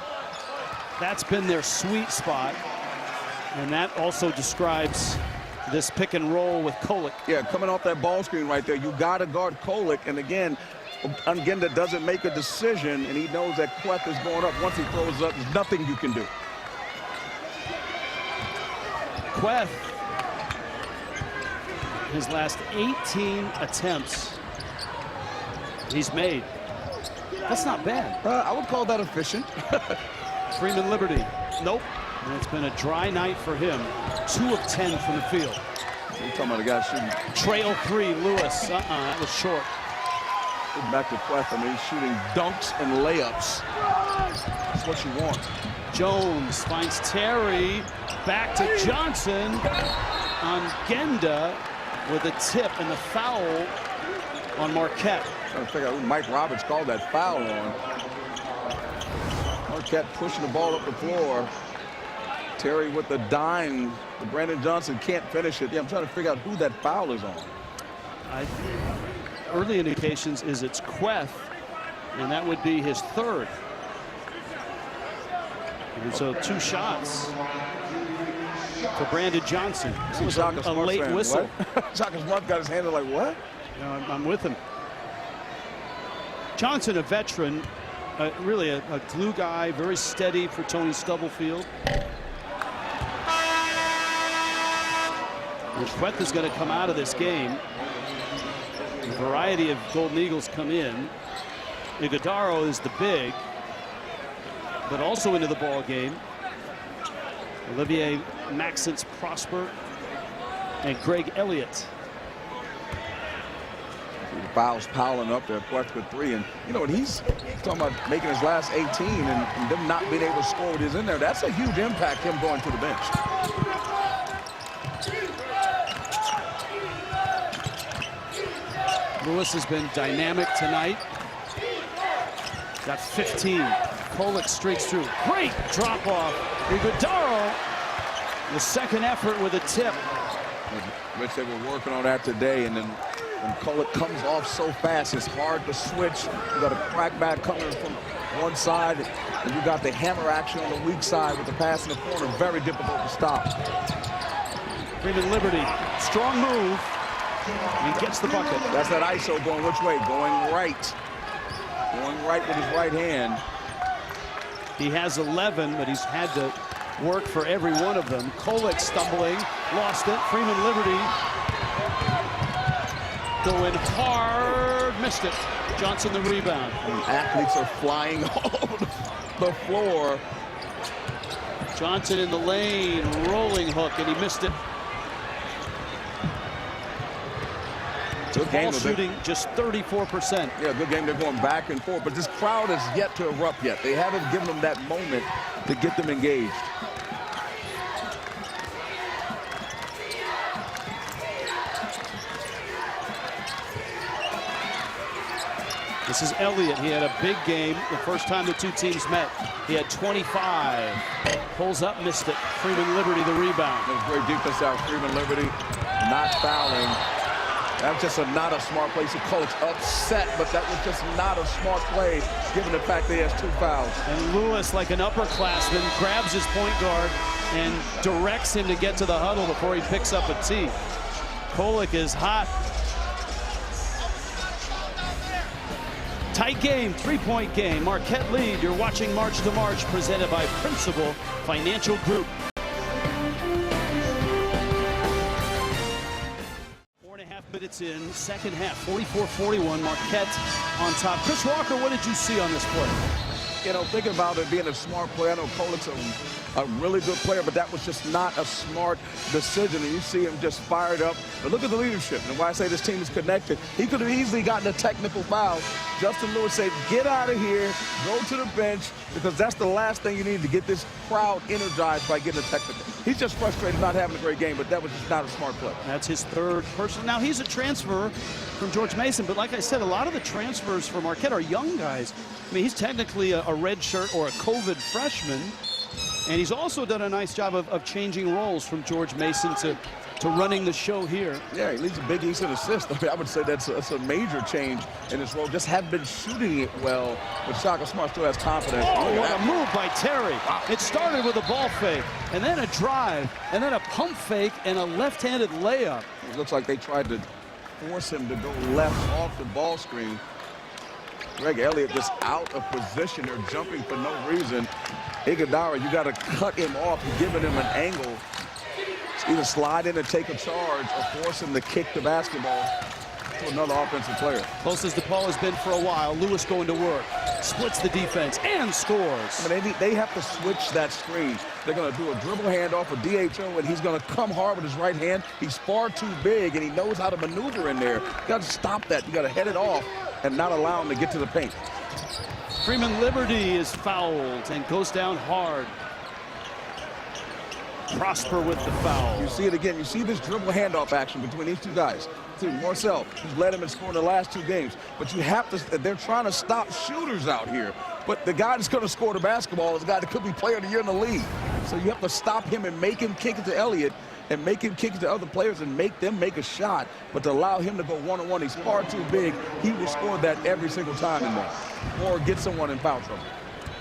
That's been their sweet spot. And that also describes this pick and roll with Kolek. Yeah, coming off that ball screen right there, you got to guard Kolek. And again, Ungenda doesn't make a decision, and he knows that Queth is going up. Once he throws up, there's nothing you can do. Queth, his last 18 attempts, he's made. That's not bad. I would call that efficient. Freeman Liberty, nope. And it's been a dry night for him. 2 of 10 from the field. You're talking about a guy shooting. Trail 3, Lewis. That was short. Back to Queth. I mean, he's shooting dunks and layups. That's what you want. Jones finds Terry. Back to Johnson. Ungenda with a tip and the foul on Marquette. Trying to figure out who Mike Roberts called that foul on. Marquette pushing the ball up the floor. Terry with the dime. Brandon Johnson can't finish it. Yeah, I'm trying to figure out who that foul is on. Early indications is it's Queth, and that would be his 3rd. And so 2 shots for Brandon Johnson. It was a late whistle. Shaka Smart got his hand like, what? You know, I'm with him. Johnson, a veteran, really a glue guy, very steady for Tony Stubblefield. And Queth is going to come out of this game. A variety of Golden Eagles come in. Iguodaro is the big, but also into the ball game. Olivier Maxence Prosper and Greg Elliott. The fouls piling up there. Queth with 3, and you know what, he's talking about making his last 18 and them not being able to score with his in there. That's a huge impact, him going to the bench. Lewis has been dynamic tonight. Got 15. Kolek streaks through. Great drop off. Iguodaro, the second effort with a tip. Which they were working on that today, and then when Kolek comes off so fast, it's hard to switch. You got a crackback coming from one side, and you got the hammer action on the weak side with the pass in the corner. Very difficult to stop. Freeman Liberty, strong move. He gets the bucket. That's that ISO going which way? Going right. Going right with his right hand. He has 11, but he's had to work for every one of them. Kolek stumbling, lost it. Freeman Liberty going hard, missed it. Johnson the rebound. And athletes are flying all over the floor. Johnson in the lane, rolling hook, and he missed it. DePaul shooting just 34%. Yeah, good game. They're going back and forth, but this crowd has yet to erupt yet. They haven't given them that moment to get them engaged. This is Elliott. He had a big game the first time the 2 teams met. He had 25. Pulls up, missed it. Freeman Liberty the rebound. That was great defense out. Freeman Liberty not fouling. That was just not a smart play. Kolek's upset, but that was just not a smart play, given the fact that he has 2 fouls. And Lewis, like an upperclassman, grabs his point guard and directs him to get to the huddle before he picks up a tee. Kolek is hot. Tight game, 3-point game. Marquette lead. You're watching March to March, presented by Principal Financial Group. 4.5 minutes in, second half, 44-41. Marquette on top. Chris Walker, what did you see on this play? You know, thinking about it being a smart player, I know Kolik's a really good player, but that was just not a smart decision. And you see him just fired up. But look at the leadership. And why I say this team is connected. He could have easily gotten a technical foul. Justin Lewis said, get out of here, go to the bench, because that's the last thing you need to get this crowd energized by getting a technical. He's just frustrated not having a great game, but that was just not a smart play. That's his third person. Now, he's a transfer from George Mason, but like I said, a lot of the transfers for Marquette are young guys. I mean, he's technically a red shirt or a COVID freshman, and he's also done a nice job of changing roles from George Mason to running the show here. Yeah, he leads a Big East in assists. I mean, I would say that's a major change in his role. Just haven't been shooting it well, but Shaka Smart still has confidence. Oh, what a move by Terry. It started with a ball fake, and then a drive, and then a pump fake, and a left-handed layup. It looks like they tried to force him to go left off the ball screen. Greg Elliott just out of position. They're jumping for no reason. Iguodala, you got to cut him off. You're giving him an angle. Either slide in and take a charge or force him to kick the basketball to another offensive player. Close as DePaul has been for a while. Lewis going to work. Splits the defense and scores. I mean, they have to switch that screen. They're going to do a dribble handoff, a DHO, and he's going to come hard with his right hand. He's far too big, and he knows how to maneuver in there. You got to stop that. You got to head it off and not allow him to get to the paint. Freeman Liberty is fouled and goes down hard. Prosper with the foul. You see it again. You see this dribble handoff action between these two guys. See Marcel, who's led him in scoring the last 2 games. But you have to, they're trying to stop shooters out here. But the guy that's going to score the basketball is a guy that could be player of the year in the league. So you have to stop him and make him kick it to Elliott and make him kick it to other players and make them make a shot. But to allow him to go one-on-one, he's far too big. He will score that every single time in there or get someone in foul trouble.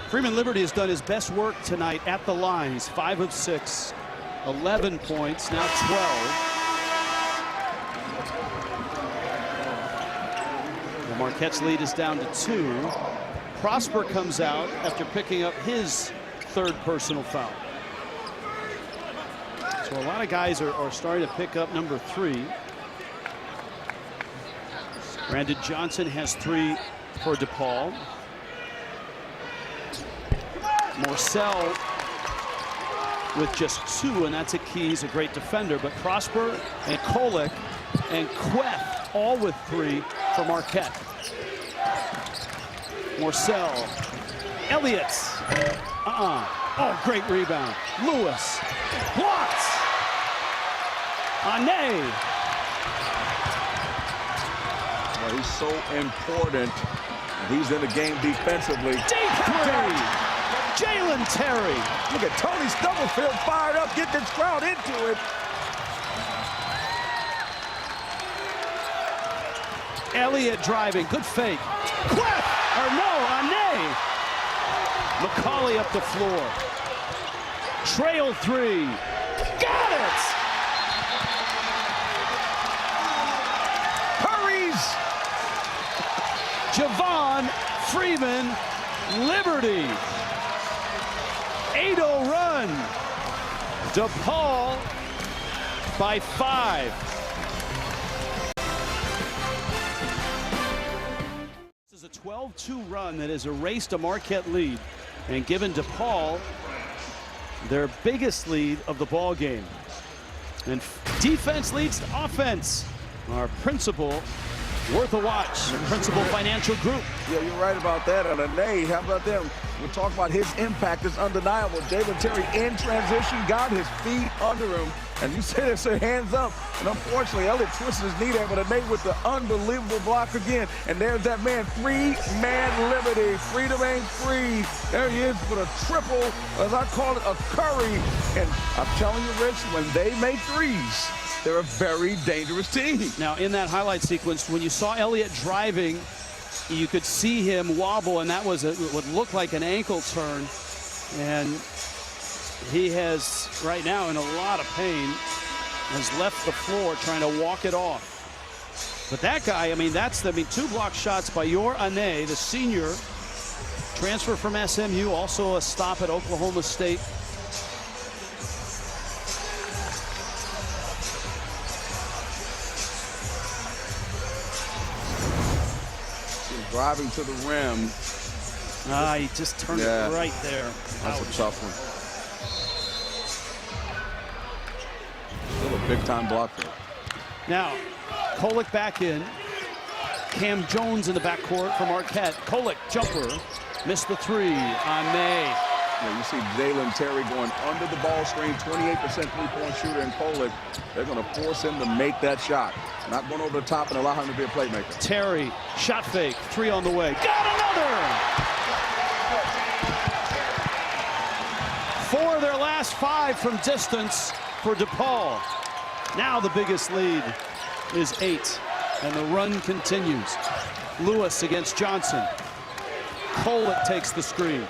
Freeman Liberty has done his best work tonight at the line. He's 5 of 6. 11 points, now 12. The Marquette's lead is down to 2. Prosper comes out after picking up his 3rd personal foul. So a lot of guys are starting to pick up number 3. Brandon Johnson has 3 for DePaul. Morcell with just 2, and that's a key. He's a great defender. But Prosper and Kolik and Queth all with 3 for Marquette. Morcell. Elliott. Oh, great rebound. Lewis. Blocked. Ane. Well, he's so important. He's in the game defensively. Terry. Jalen Terry. Look at Tony Stubblefield fired up, get this crowd into it. Elliott driving, good fake. Queth, or no, Ane. McCauley up the floor. Trail 3. Got it! Hurries! Javon Freeman Liberty. 8-0 run. DePaul by 5. This is a 12-2 run that has erased a Marquette lead and given DePaul their biggest lead of the ball game. And defense leads to offense. Our principal, worth a watch. Principal Financial Group. Yeah, you're right about that. And Ane, how about them? We'll talk about his impact is undeniable. Jalen Terry in transition, got his feet under him. And you say this, hands up. And unfortunately, Elliott twisted his knee there, but Ane with the unbelievable block again. And there's that man, 3-man Liberty. Freedom ain't free. There he is with a triple, as I call it, a Curry. And I'm telling you, Rich, when they make threes, they're a very dangerous team. Now, in that highlight sequence, when you saw Elliott driving, you could see him wobble, and that was what looked like an ankle turn. And he has, right now, in a lot of pain, has left the floor trying to walk it off. But that guy, I mean, 2 block shots by Yor Ane, the senior, transfer from SMU, also a stop at Oklahoma State. Driving to the rim. He just turned it right there. That's a tough one. Still a big-time block there. Now, Kolek back in. Cam Jones in the backcourt for Marquette. Kolek, jumper, missed the three on May. Yeah, you see Jalen Terry going under the ball screen, 28% three-point shooter in Kolek. They're going to force him to make that shot. Not going over the top and allow him to be a playmaker. Terry, shot fake, three on the way. Got another! 4 of their last 5 from distance for DePaul. Now the biggest lead is 8, and the run continues. Lewis against Johnson. Kolek takes the screen.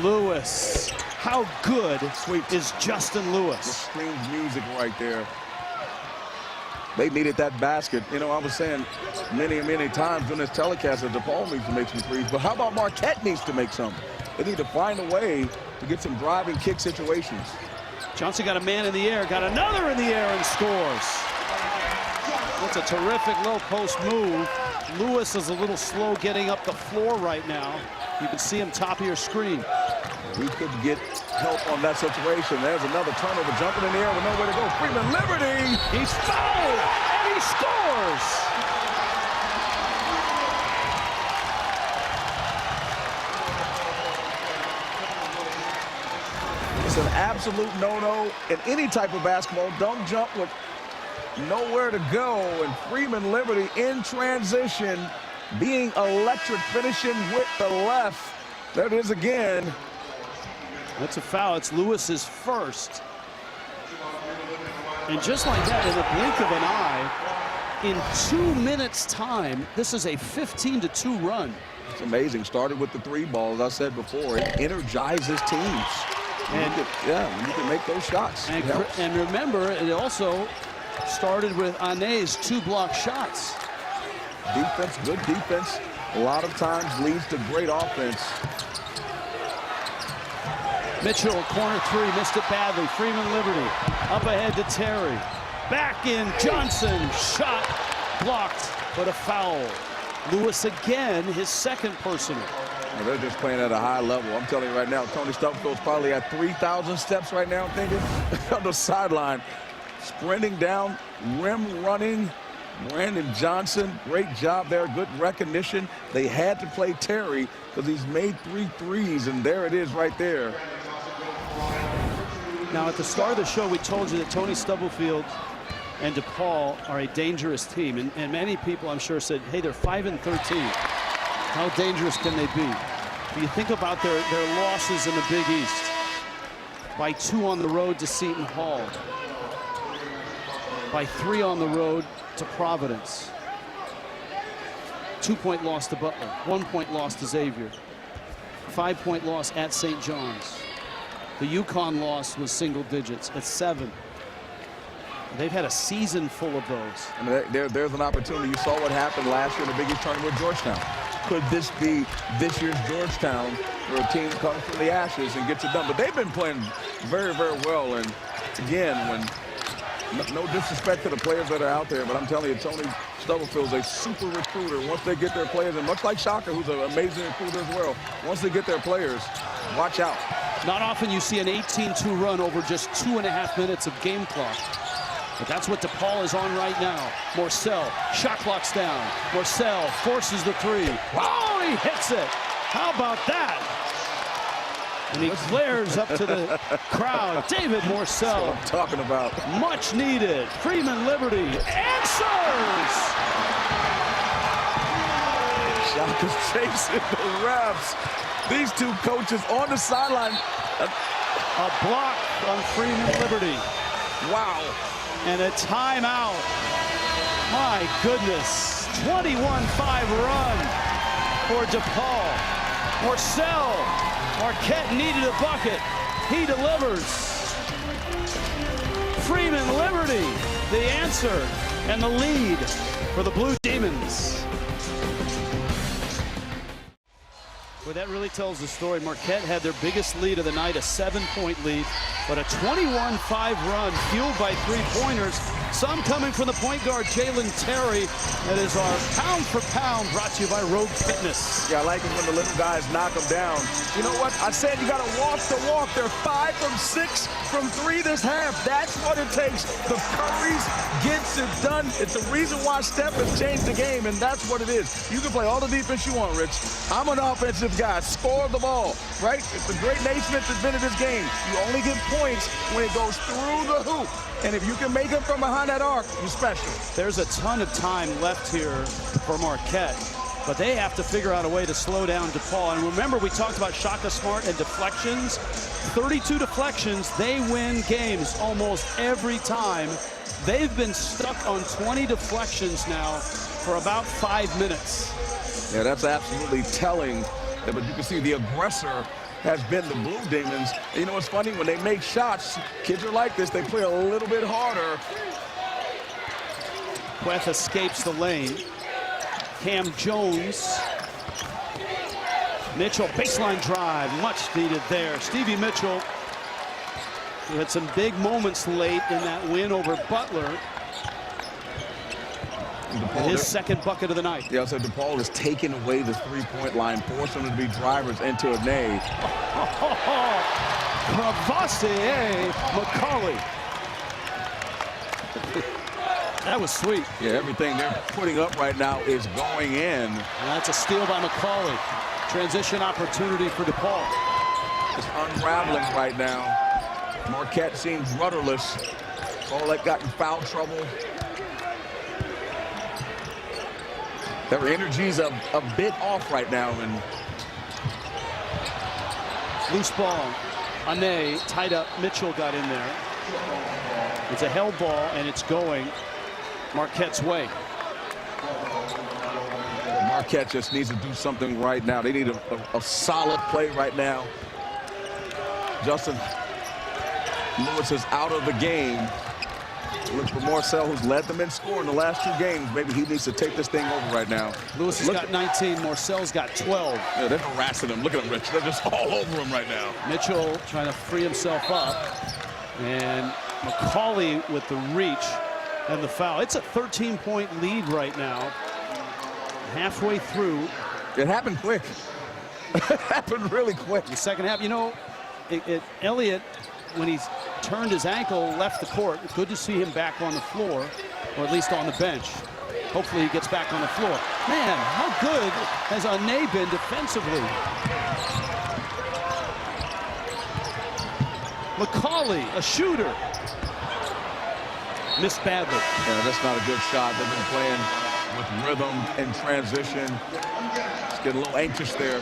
Lewis. How good is Justin Lewis? The screams music right there. They needed that basket. You know, I was saying many times during this telecast that DePaul needs to make some threes, but how about Marquette needs to make some? They need to find a way to get some driving kick situations. Johnson got a man in the air, got another in the air, and scores. That's a terrific low post move. Lewis is a little slow getting up the floor right now. You can see him top of your screen. We could get help on that situation. There's another turnover, jumping in the air with nowhere to go. Freeman Liberty. He's fouled, and he scores. It's an absolute no-no in any type of basketball. Don't jump with nowhere to go. And Freeman Liberty in transition, being electric, finishing with the left. There it is again. That's a foul. It's Lewis's first. And just like that, in the blink of an eye, in 2 minutes' time, this is a 15-2 run. It's amazing. Started with the 3 ball, as I said before. It energizes teams. And when you can make those shots. And remember, it also started with Ane's 2 block shots. Defense, good defense, a lot of times leads to great offense. Mitchell, corner 3, missed it badly. Freeman Liberty, up ahead to Terry. Back in, Johnson, shot blocked, but a foul. Lewis again, his second personal. Well, they're just playing at a high level. I'm telling you right now, Tony Stubblefield's probably at 3,000 steps right now, thinking on the sideline, sprinting down, rim running. Brandon Johnson, great job there, good recognition. They had to play Terry because he's made 3 threes, and there it is right there. Now, at the start of the show, we told you that Tony Stubblefield and DePaul are a dangerous team, and many people, I'm sure, said, hey, they're 5-13. How dangerous can they be? But you think about their losses in the Big East. By 2 on the road to Seton Hall. By 3 on the road to Providence. 2-point loss to Butler. 1-point loss to Xavier. 5-point loss at St. John's. The UConn loss was single digits at 7. They've had a season full of those. I mean, there's an opportunity. You saw what happened last year in the Big East tournament with Georgetown. Could this be this year's Georgetown, where a team comes from the ashes and gets it done? But they've been playing very well. And again, when no disrespect to the players that are out there, but I'm telling you, Tony Stubblefield's a super recruiter. Once they get their players, and much like Shaka, who's an amazing recruiter as well, once they get their players, watch out. Not often you see an 18-2 run over just 2.5 minutes of game clock. But that's what DePaul is on right now. Morcell, shot clock's down. Morcell forces the 3. Oh, he hits it. How about that? And he glares up to the crowd. David Morcell. That's what I'm talking about. Much needed. Freeman Liberty answers. Shaka's chasing the refs. These 2 coaches on the sideline. A block on Freeman Liberty. Wow. And a timeout. My goodness. 21-5 run for DePaul. Morcell. Marquette needed a bucket. He delivers. Freeman Liberty, the answer and the lead for the Blue Demons. Well, that really tells the story. Marquette had their biggest lead of the night, a 7-point lead, but a 21-5 run fueled by three-pointers. Some coming from the point guard, Jalen Terry. That is our pound for pound, brought to you by Rogue Fitness. Yeah, I like it when the little guys knock them down. You know what? I said you got to walk the walk. They're 5 from 6 from 3 this half. That's what it takes. The Currys gets it done. It's the reason why Steph has changed the game, and that's what it is. You can play all the defense you want, Rich. I'm an offensive guy. Score the ball, right? It's the great Naismith has been in this game. You only get points when it goes through the hoop. And if you can make them from behind that arc, you're special. There's a ton of time left here for Marquette, but they have to figure out a way to slow down DePaul. And remember, we talked about Shaka Smart and deflections. 32 deflections, they win games almost every time. They've been stuck on 20 deflections now for about 5 minutes. Yeah, that's absolutely telling. But you can see the aggressor has been the Blue Demons. And you know what's funny? When they make shots, kids are like this. They play a little bit harder. Queth escapes the lane. Cam Jones. Mitchell, baseline drive, much needed there. Stevie Mitchell, who had some big moments late in that win over Butler. DePaul, his second bucket of the night. Yeah, so DePaul is taking away the three-point line, forcing them to be drivers into a nay. Cavassier McCauley. That was sweet. Yeah, everything they're putting up right now is going in. And that's a steal by McCauley. Transition opportunity for DePaul. It's unraveling right now. Marquette seems rudderless. Paulette got in foul trouble. Their energy's a bit off right now. And loose ball. Ane tied up. Mitchell got in there. It's a held ball, and it's going Marquette's way. Marquette just needs to do something right now. They need a solid play right now. Justin Lewis is out of the game. Look for Marcel, who's led them in scoring the last 2 games. Maybe he needs to take this thing over right now. Lewis has got 19. Marcel's got 12. Yeah, they're harassing him. Look at him, Rich. They're just all over him right now. Mitchell trying to free himself up. And McCauley with the reach and the foul. It's a 13-point lead right now. Halfway through. It happened quick. It happened really quick. The second half, you know, Elliott, when he's turned his ankle, left the court. Good to see him back on the floor, or at least on the bench. Hopefully he gets back on the floor. Man, how good has Ane been defensively? McCauley, a shooter. Missed badly. Yeah, that's not a good shot. They've been playing with rhythm and transition. Just getting a little anxious there.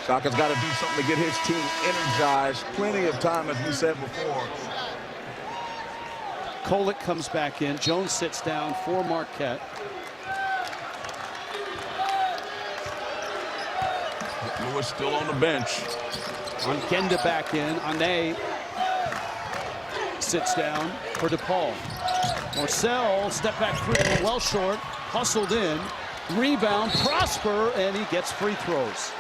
Shaka's got to do something to get his team energized. Plenty of time, as we said before. Kolek comes back in. Jones sits down for Marquette. Lewis still on the bench. Ongenda back in. Ane sits down for DePaul. Marcel, step back three, well short, hustled in, rebound, Prosper, and he gets free throws.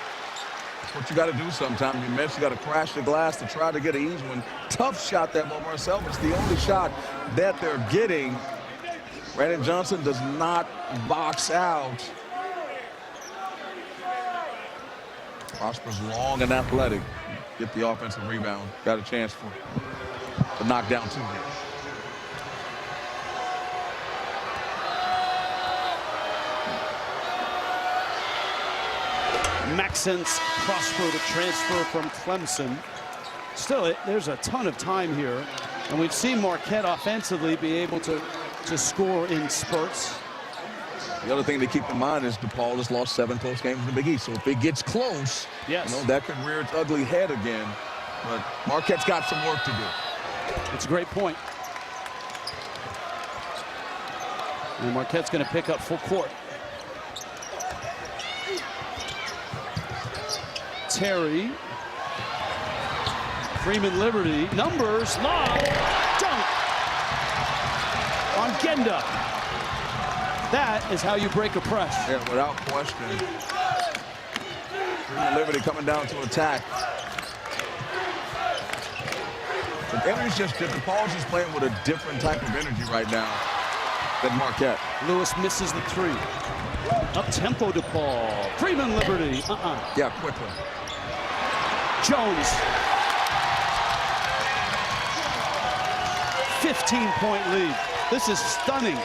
What you got to do sometimes. You mentioned you got to crash the glass to try to get an easy one. Tough shot that by Marcel. It's the only shot that they're getting. Brandon Johnson does not box out. Prosper's long and athletic. Get the offensive rebound. Got a chance for the knockdown too. Maxence Prosper to transfer from Clemson. Still, there's a ton of time here, and we've seen Marquette offensively be able to score in spurts. The other thing to keep in mind is DePaul has lost 7 close games in the Big East, so if it gets close, yes, you know, that could rear its ugly head again. But Marquette's got some work to do. It's a great point. And Marquette's going to pick up full court. Terry. Freeman Liberty. Numbers. Lob. Dunk. Ongenda. That is how you break a press. Yeah, without question. Liberty coming down to attack. The energy's just different. DePaul's just playing with a different type of energy right now than Marquette. Lewis misses the three. Up-tempo DePaul. Freeman Liberty. Yeah, quickly. Jones. 15-point lead. This is stunning.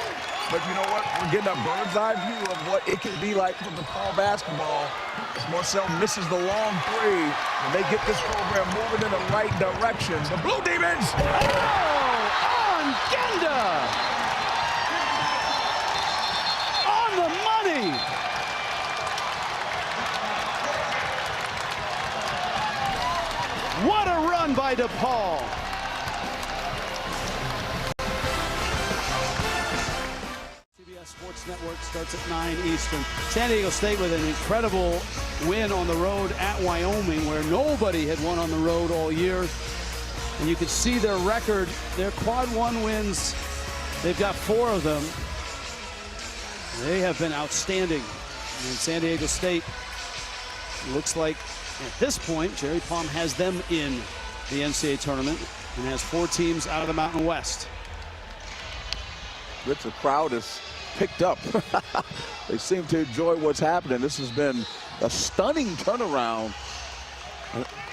But you know what? We're getting a bird's eye view of what it can be like for DePaul basketball. As Marcel misses the long three, and they get this program moving in the right direction. The Blue Demons! Oh, on Genda! On the money! What a run by DePaul! Sports Network starts at 9 Eastern. San Diego State with an incredible win on the road at Wyoming, where nobody had won on the road all year. And you can see their record, their quad one wins. They've got 4 of them. They have been outstanding. And San Diego State looks like at this point, Jerry Palm has them in the NCAA tournament and has 4 teams out of the Mountain West. The crowd is picked up. They seem to enjoy what's happening. This has been a stunning turnaround.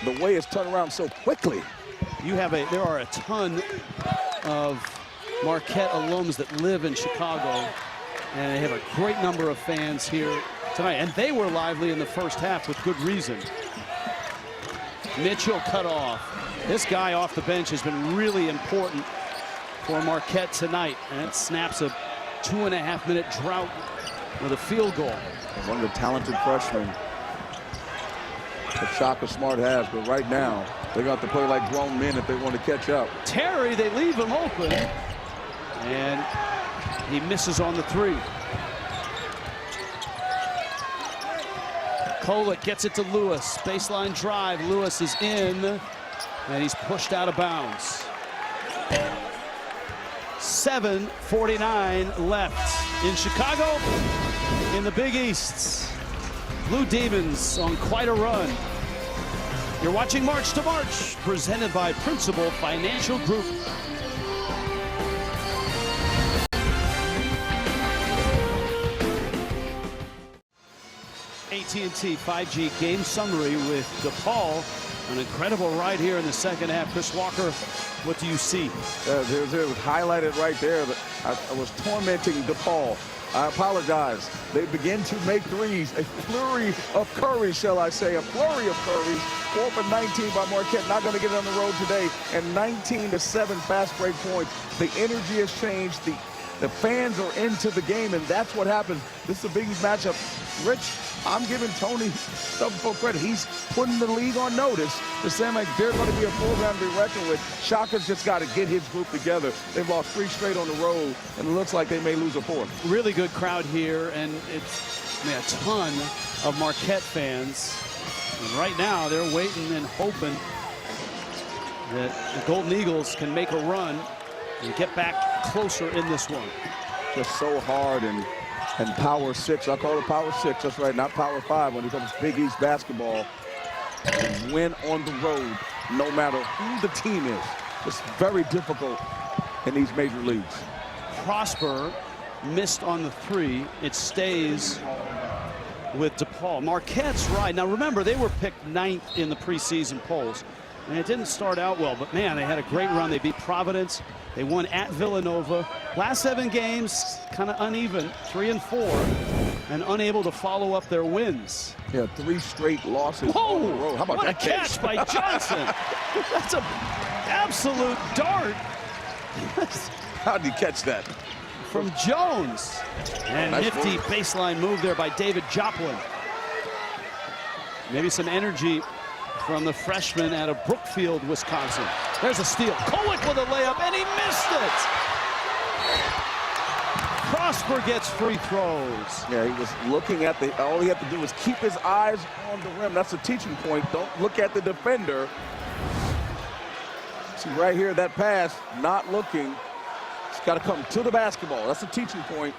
The way it's turned around so quickly. There are a ton of Marquette alums that live in Chicago, and they have a great number of fans here tonight. And they were lively in the first half with good reason. Mitchell cut off. This guy off the bench has been really important for Marquette tonight, and it snaps a 2.5-minute drought with a field goal. One of the talented freshmen that Shaka Smart has, but right now they got to play like grown men if they want to catch up. Terry, they leave him open, and he misses on the three. Kolek gets it to Lewis. Baseline drive. Lewis is in, and he's pushed out of bounds. 7:49 left in Chicago in the Big East. Blue Demons on quite a run. You're watching March to March, presented by Principal Financial Group. AT&T 5G game summary with DePaul. An incredible ride here in the second half. Chris Walker, what do you see? It was highlighted right there. I was tormenting DePaul. I apologize. They begin to make threes. A flurry of curries, shall I say. A flurry of curries. 4 for 19 by Marquette. Not going to get it on the road today. And 19-7 fast break points. The energy has changed. The fans are into the game, and that's what happens. This is a Big East matchup. Rich, I'm giving Tony some full credit. He's putting the league on notice to saying like they're going to be a program to be reckoned with. Shaka's just got to get his group together. They've lost 3 straight on the road, and it looks like they may lose a 4th. Really good crowd here, and it's a ton of Marquette fans. And right now, they're waiting and hoping that the Golden Eagles can make a run and get back closer in this one. Just so hard and Power 6. I call it Power 6. That's right, not Power 5 when it comes to Big East basketball. And win on the road, no matter who the team is. It's very difficult in these major leagues. Prosper missed on the 3. It stays with DePaul. Marquette's right. Now remember, they were picked 9th in the preseason polls. And it didn't start out well, but man, they had a great run. They beat Providence. They won at Villanova. Last 7 games, kind of uneven, 3 and 4, and unable to follow up their wins. Yeah, 3 straight losses. Whoa! On the road. How about what that a catch by Johnson? That's an absolute dart. How did he catch that? From Jones. And nice nifty move. baseline move there by David Joplin. Maybe some energy from the freshman out of Brookfield, Wisconsin. There's a steal. Kolek with a layup, and he missed it. Prosper gets free throws. Yeah, he was looking at all he had to do was keep his eyes on the rim. That's a teaching point. Don't look at the defender. See right here, that pass, not looking. It's got to come to the basketball. That's a teaching point.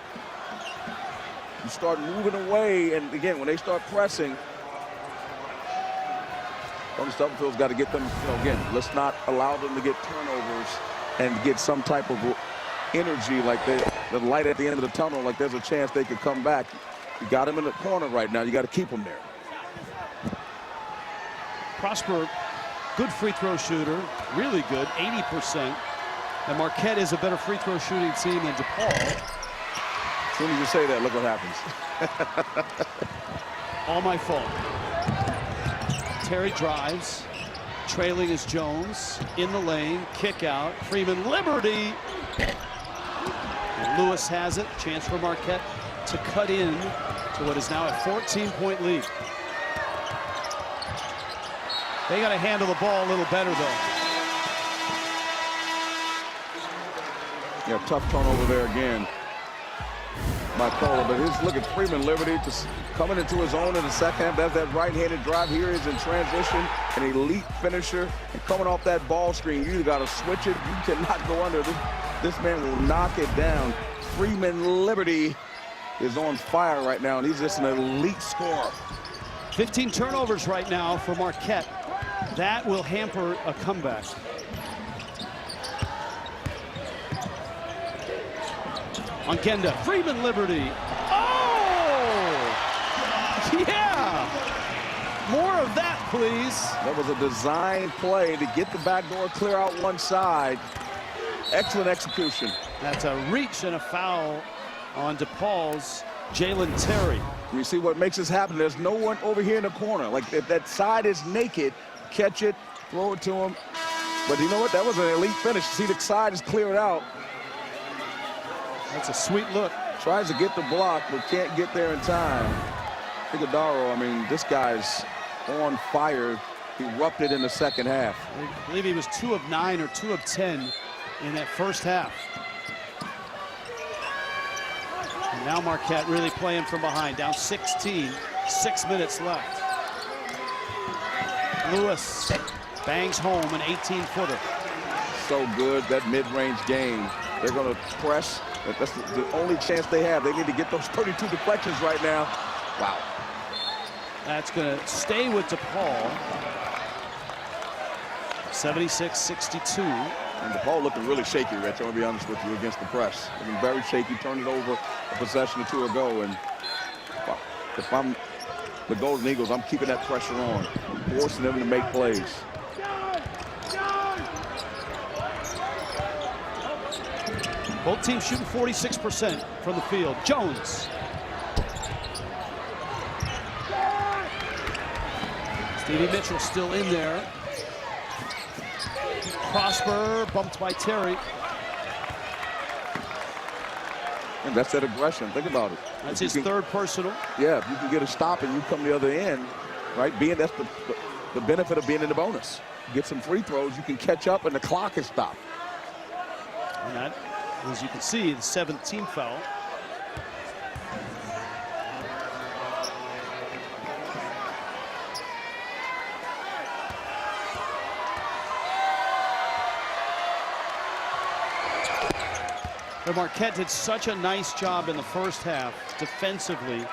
You start moving away, and again, when they start pressing, Tony Stubblefield's got to get them, again, let's not allow them to get turnovers and get some type of energy like the light at the end of the tunnel, like there's a chance they could come back. You got him in the corner right now. You got to keep him there. Prosper, good free throw shooter, really good, 80%. And Marquette is a better free throw shooting team than DePaul. As soon as you say that, look what happens. All my fault. Terry drives, trailing is Jones, in the lane, kick out, Freeman liberty. And Lewis has it, chance for Marquette to cut in to what is now a 14-point lead. They got to handle the ball a little better, though. Yeah, tough turnover there again by Kohler, but here's look at Freeman Liberty just coming into his own in the second half. That's that right-handed drive. Here is in transition, an elite finisher, and coming off that ball screen, you got to switch it. You cannot go under. This man will knock it down. Freeman Liberty is on fire right now, and he's just an elite scorer. 15 turnovers right now for Marquette. That will hamper a comeback. Ongenda, Freeman Liberty. Oh! Yeah! More of that, please. That was a design play to get the back door clear out one side. Excellent execution. That's a reach and a foul on DePaul's Jalen Terry. You see what makes this happen? There's no one over here in the corner. Like, if that side is naked, catch it, throw it to him. But you know what? That was an elite finish. See, the side is cleared out. That's a sweet look. Tries to get the block, but can't get there in time. Figueroa, I mean, this guy's on fire. He erupted in the second half. I believe he was 2 of 9 or 2 of 10 in that first half. And now Marquette really playing from behind, down 16, 6 minutes left. Lewis bangs home an 18-footer. So good, that mid-range game. They're going to press. That's the only chance they have. They need to get those 32 deflections right now. Wow. That's going to stay with DePaul. 76-62. And DePaul looking really shaky, Rich. I'm going to be honest with you, against the press. Looking very shaky. Turned it over a possession or two ago. And if I'm the Golden Eagles, I'm keeping that pressure on. I'm forcing them to make plays. Both teams shooting 46% from the field. Jones. Stevie Mitchell still in there. Prosper bumped by Terry. And that's that aggression. Think about it. That's his third personal. Yeah, if you can get a stop and you come the other end, right? That's the benefit of being in the bonus. You get some free throws, you can catch up, and the clock is stopped. And that, as you can see, the 7th team foul. But Marquette did such a nice job in the first half defensively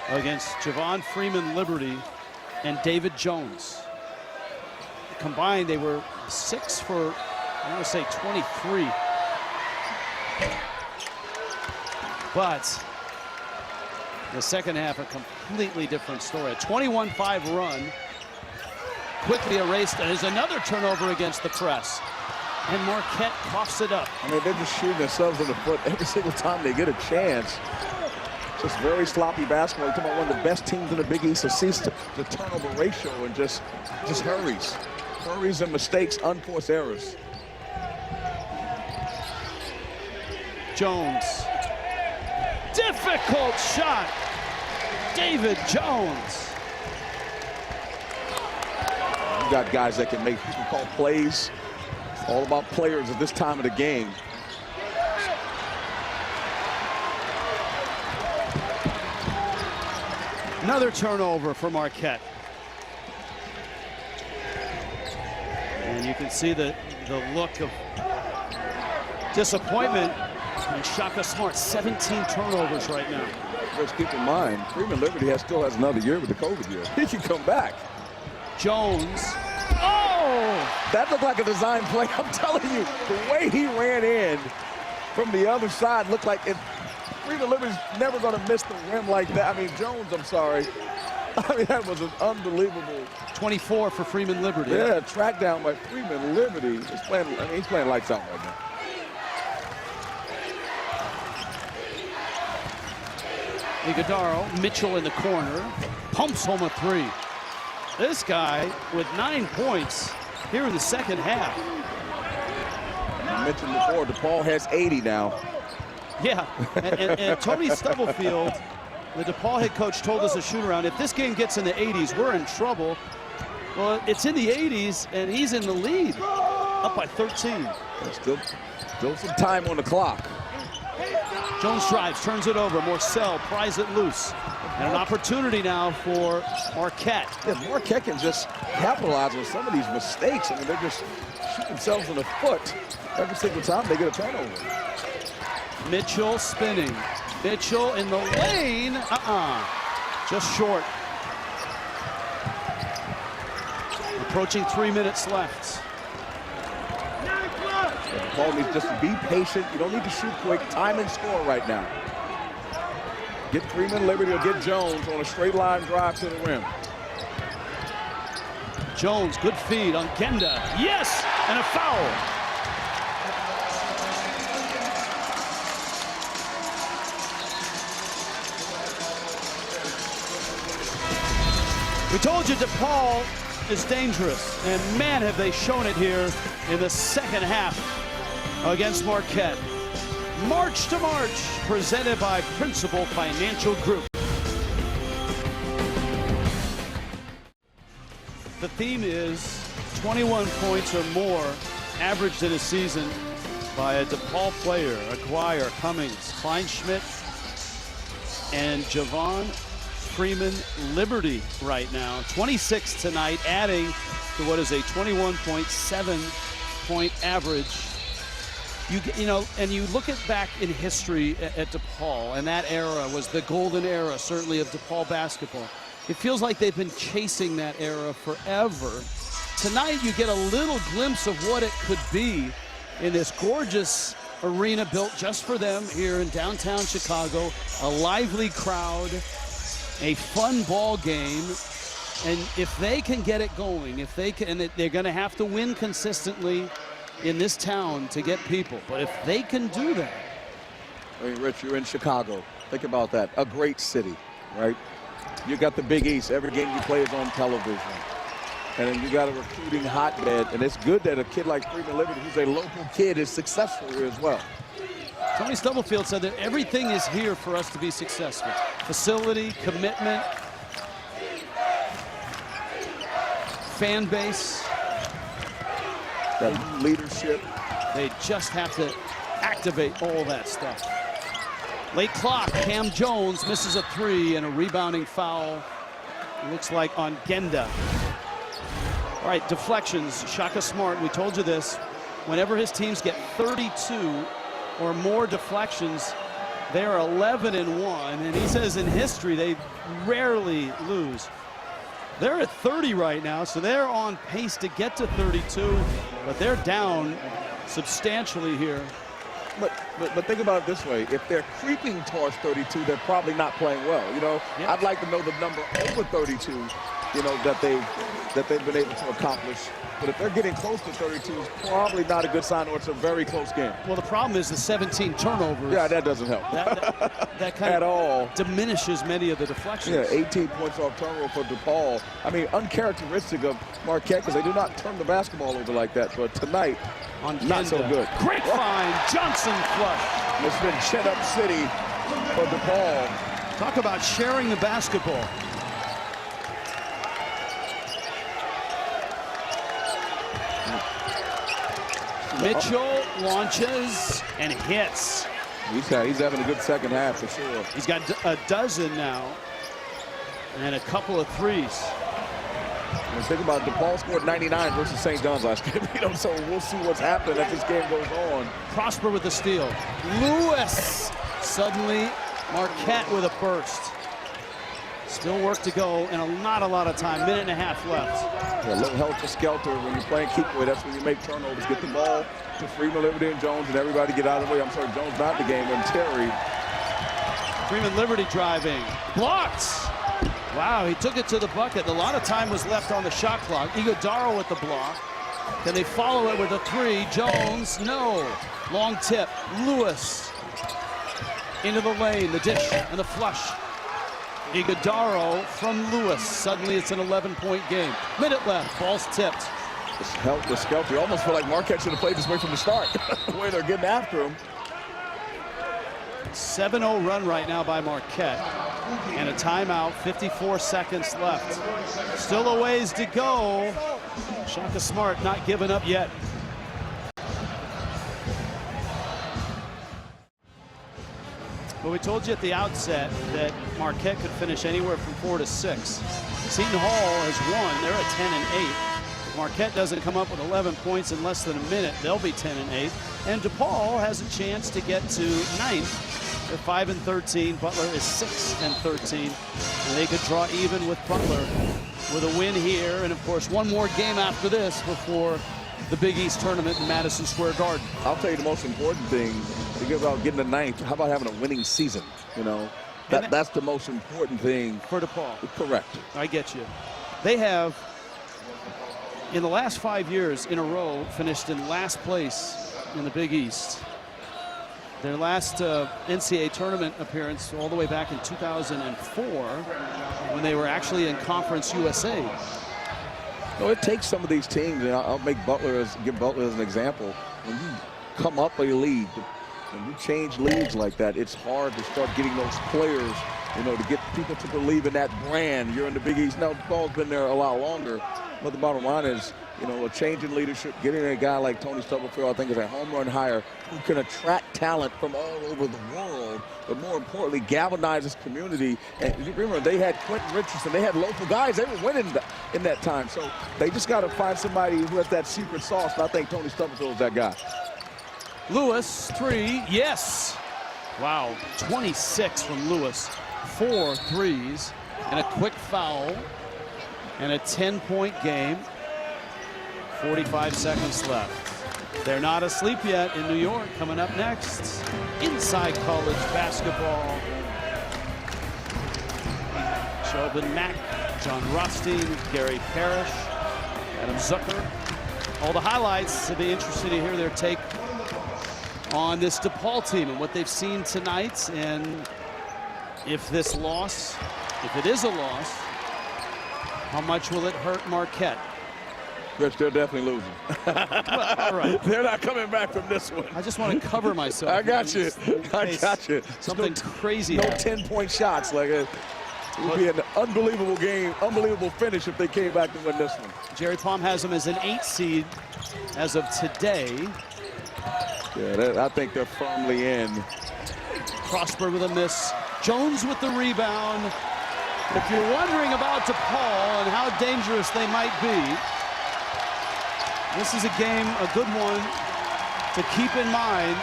against Javon Freeman Liberty and David Jones. Combined, they were 6 for, I want to say 23. But the second half, a completely different story. A 21-5 run, quickly erased. There's another turnover against the press. And Marquette coughs it up. I mean, they're just shooting themselves in the foot every single time they get a chance. Just very sloppy basketball. You're talking about one of the best teams in the Big East. So sees the turnover ratio and just hurries. Hurries and mistakes, unforced errors. Jones. Difficult shot. David Jones. You got guys that can make, you can call plays. All about players at this time of the game. Another turnover for Marquette. And you can see the look of disappointment. And Shaka Smart, 17 turnovers right now. Let's keep in mind, Freeman Liberty still has another year with the COVID year. He can come back. Jones. Oh! That looked like a design play. I'm telling you, the way he ran in from the other side looked like if Freeman Liberty's never going to miss the rim like that. I mean, Jones, I'm sorry. I mean, that was an unbelievable. 24 for Freeman Liberty. Yeah, track down by Freeman Liberty. He's playing, I mean, he's playing lights out right now. Iguodaro, Mitchell in the corner, pumps home a three. This guy with 9 points here in the second half. I mentioned before, DePaul has 80 now. Yeah, and Tony Stubblefield, the DePaul head coach, told us a shoot-around, if this game gets in the 80s, we're in trouble. Well, it's in the 80s, and he's in the lead, up by 13. Still some time on the clock. Jones drives, turns it over. Morcell pries it loose. And an opportunity now for Marquette. Yeah, Marquette can just capitalize on some of these mistakes. I mean, they just shoot themselves in the foot every single time they get a turnover. Mitchell spinning. Mitchell in the lane. Just short. Approaching 3 minutes left. Paul needs just to be patient. You don't need to shoot quick. Time and score right now. Get Freeman Liberty or get Jones on a straight line drive to the rim. Jones, good feed on Genda. Yes, and a foul. We told you DePaul is dangerous, and man, have they shown it here in the second half against Marquette. March to March, presented by Principal Financial Group. The theme is 21 points or more averaged in a season by a DePaul player. Aguirre, Cummings, Kleinschmidt, and Javon Freeman Liberty right now. 26 tonight, adding to what is a 21.7 point average. You know, and you look back in history at DePaul, and that era was the golden era, certainly, of DePaul basketball. It feels like they've been chasing that era forever. Tonight, you get a little glimpse of what it could be in this gorgeous arena built just for them here in downtown Chicago. A lively crowd, a fun ball game, and if they can get it going, if they can, and they're going to have to win consistently in this town to get people, but if they can do that. I mean, Rich, you're in Chicago. Think about that. A great city, right? You got the Big East. Every game you play is on television. And then you got a recruiting hotbed, and it's good that a kid like Freeman Liberty, who's a local kid, is successful here as well. Tony Stubblefield said that everything is here for us to be successful. Facility, commitment, fan base. That leadership. They just have to activate all that stuff. Late clock, Cam Jones misses a three and a rebounding foul. It looks like on Genda. All right, deflections, Shaka Smart, we told you this. Whenever his teams get 32 or more deflections, they're 11-1, and he says in history they rarely lose. They're at 30 right now, so they're on pace to get to 32, but they're down substantially here. But think about it this way. If they're creeping towards 32, they're probably not playing well. You know, Yep. I'd like to know the number over 32, you know, that they've been able to accomplish. But if they're getting close to 32, it's probably not a good sign, or it's a very close game. Well, the problem is the 17 turnovers. Yeah, that doesn't help. That kind At all. diminishes many of the deflections. Yeah, 18 points off turnover for DePaul. I mean, uncharacteristic of Marquette, because they do not turn the basketball over like that. But tonight, On not so Genda. good. Great find, Johnson flush. It's been chin up city for DePaul. Talk about sharing the basketball. Mitchell launches and hits. He's having a good second half for sure. He's got a dozen now and a couple of threes. And think about it, DePaul scored 99 versus St. John's last game. You know, so we'll see what's happening as this game goes on. Prosper with the steal. Lewis. Suddenly, Marquette with a burst. Still work to go and not a lot of time. Minute and a half left. Yeah, a little helter-skelter. When you're playing keep away, that's when you make turnovers. Get the ball to Freeman, Liberty, and Jones, and everybody get out of the way. I'm sorry, Jones not in the game, and Terry. Freeman Liberty driving. Blocked. Wow, he took it to the bucket. A lot of time was left on the shot clock. Iguodaro with the block. Can they follow it with a three? Jones, no. Long tip. Lewis into the lane, the dish, and the flush. Iguodaro from Lewis. Suddenly it's an 11-point game. Minute left. Ball's tipped. It's helter-skelter. You almost feel like Marquette should have played this way from the start. The way they're getting after him. 7-0 run right now by Marquette. And a timeout, 54 seconds left. Still a ways to go. Shaka Smart not giving up yet. Well, we told you at the outset that Marquette could finish anywhere from 4 to 6. Seton Hall has won. They're at 10 and 8. If Marquette doesn't come up with 11 points in less than a minute, they'll be 10 and 8. And DePaul has a chance to get to 9th. They're 5 and 13. Butler is 6 and 13. And they could draw even with Butler with a win here. And of course, one more game after this before the Big East tournament in Madison Square Garden. I'll tell you the most important thing. Think about getting the 9th. How about having a winning season? You know, that's the most important thing for DePaul. Correct. I get you. They have, in the last 5 years in a row, finished in last place in the Big East. Their last NCAA tournament appearance all the way back in 2004 when they were actually in Conference USA. No, it takes some of these teams, and I'll make give Butler as an example. When you come up a lead, when you change leads like that, it's hard to start getting those players, you know, to get people to believe in that brand. You're in the Big East. Now, DePaul's been there a lot longer, but the bottom line is, you know, a change in leadership, getting a guy like Tony Stubblefield, I think, is a home run hire who can attract talent from all over the world, but more importantly, galvanize this community. And remember, they had Quentin Richardson, they had local guys, they were winning in that time. So they just got to find somebody who has that secret sauce, and I think Tony Stubblefield is that guy. Lewis, 3, yes. Wow, 26 from Lewis, 4 threes, and a quick foul, and a 10-point game. 45 seconds left. They're not asleep yet in New York. Coming up next, inside college basketball. Sheldon Mack, John Rothstein, Gary Parrish, Adam Zucker. All the highlights. To be interested to hear their take on this DePaul team and what they've seen tonight, and if this loss, if it is a loss, how much will it hurt Marquette? They're still definitely losing. Well, all right. They're not coming back from this one. I just want to cover myself. I got you. I got you. Something crazy. No 10-point shots. Like it would be an unbelievable game, unbelievable finish if they came back to win this one. Jerry Palm has them as an 8 seed as of today. Yeah, I think they're firmly in. Prosper with a miss. Jones with the rebound. If you're wondering about DePaul and how dangerous they might be, this is a game, a good one to keep in mind,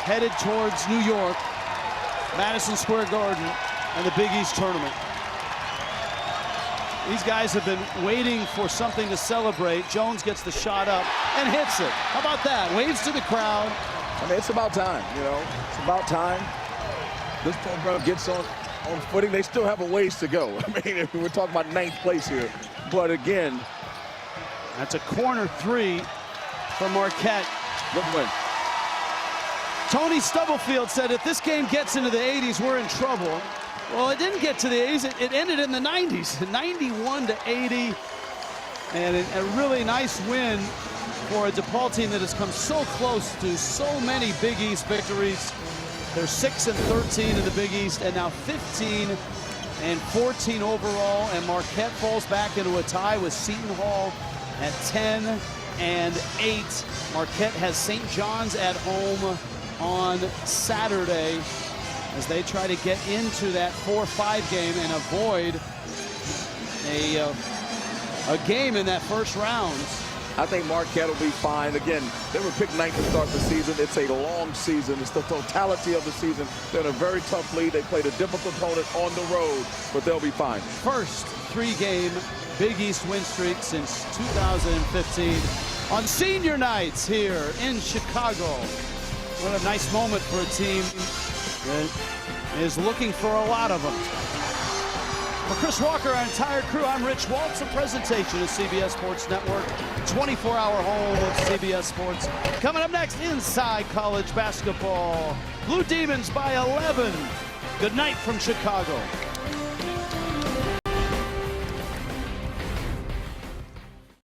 headed towards New York, Madison Square Garden, and the Big East tournament. These guys have been waiting for something to celebrate. Jones gets the shot up and hits it. How about that? Waves to the crowd. I mean, it's about time, you know. It's about time. This program gets on footing. They still have a ways to go. I mean, we're talking about 9th place here. But again, that's a corner 3 for Marquette. Good win. Tony Stubblefield said if this game gets into the 80s, we're in trouble. Well, it didn't get to the 80s. It ended in the 90s, 91-80. And a really nice win for a DePaul team that has come so close to so many Big East victories. They're 6 and 13 in the Big East, and now 15 and 14 overall. And Marquette falls back into a tie with Seton Hall at 10 and 8. Marquette has St. John's at home on Saturday as they try to get into that 4-5 game and avoid a game in that first round. I think Marquette will be fine. Again, they were picked ninth to start the season. It's a long season. It's the totality of the season. They're in a very tough league. They played a difficult opponent on the road, but they'll be fine. First three-game Big East win streak since 2015 on senior nights here in Chicago. What a nice moment for a team that is looking for a lot of them. For Chris Walker, our entire crew, I'm Rich Waltz. A presentation of CBS Sports Network, 24-hour home of CBS Sports. Coming up next, inside college basketball. Blue Demons by 11. Good night from Chicago.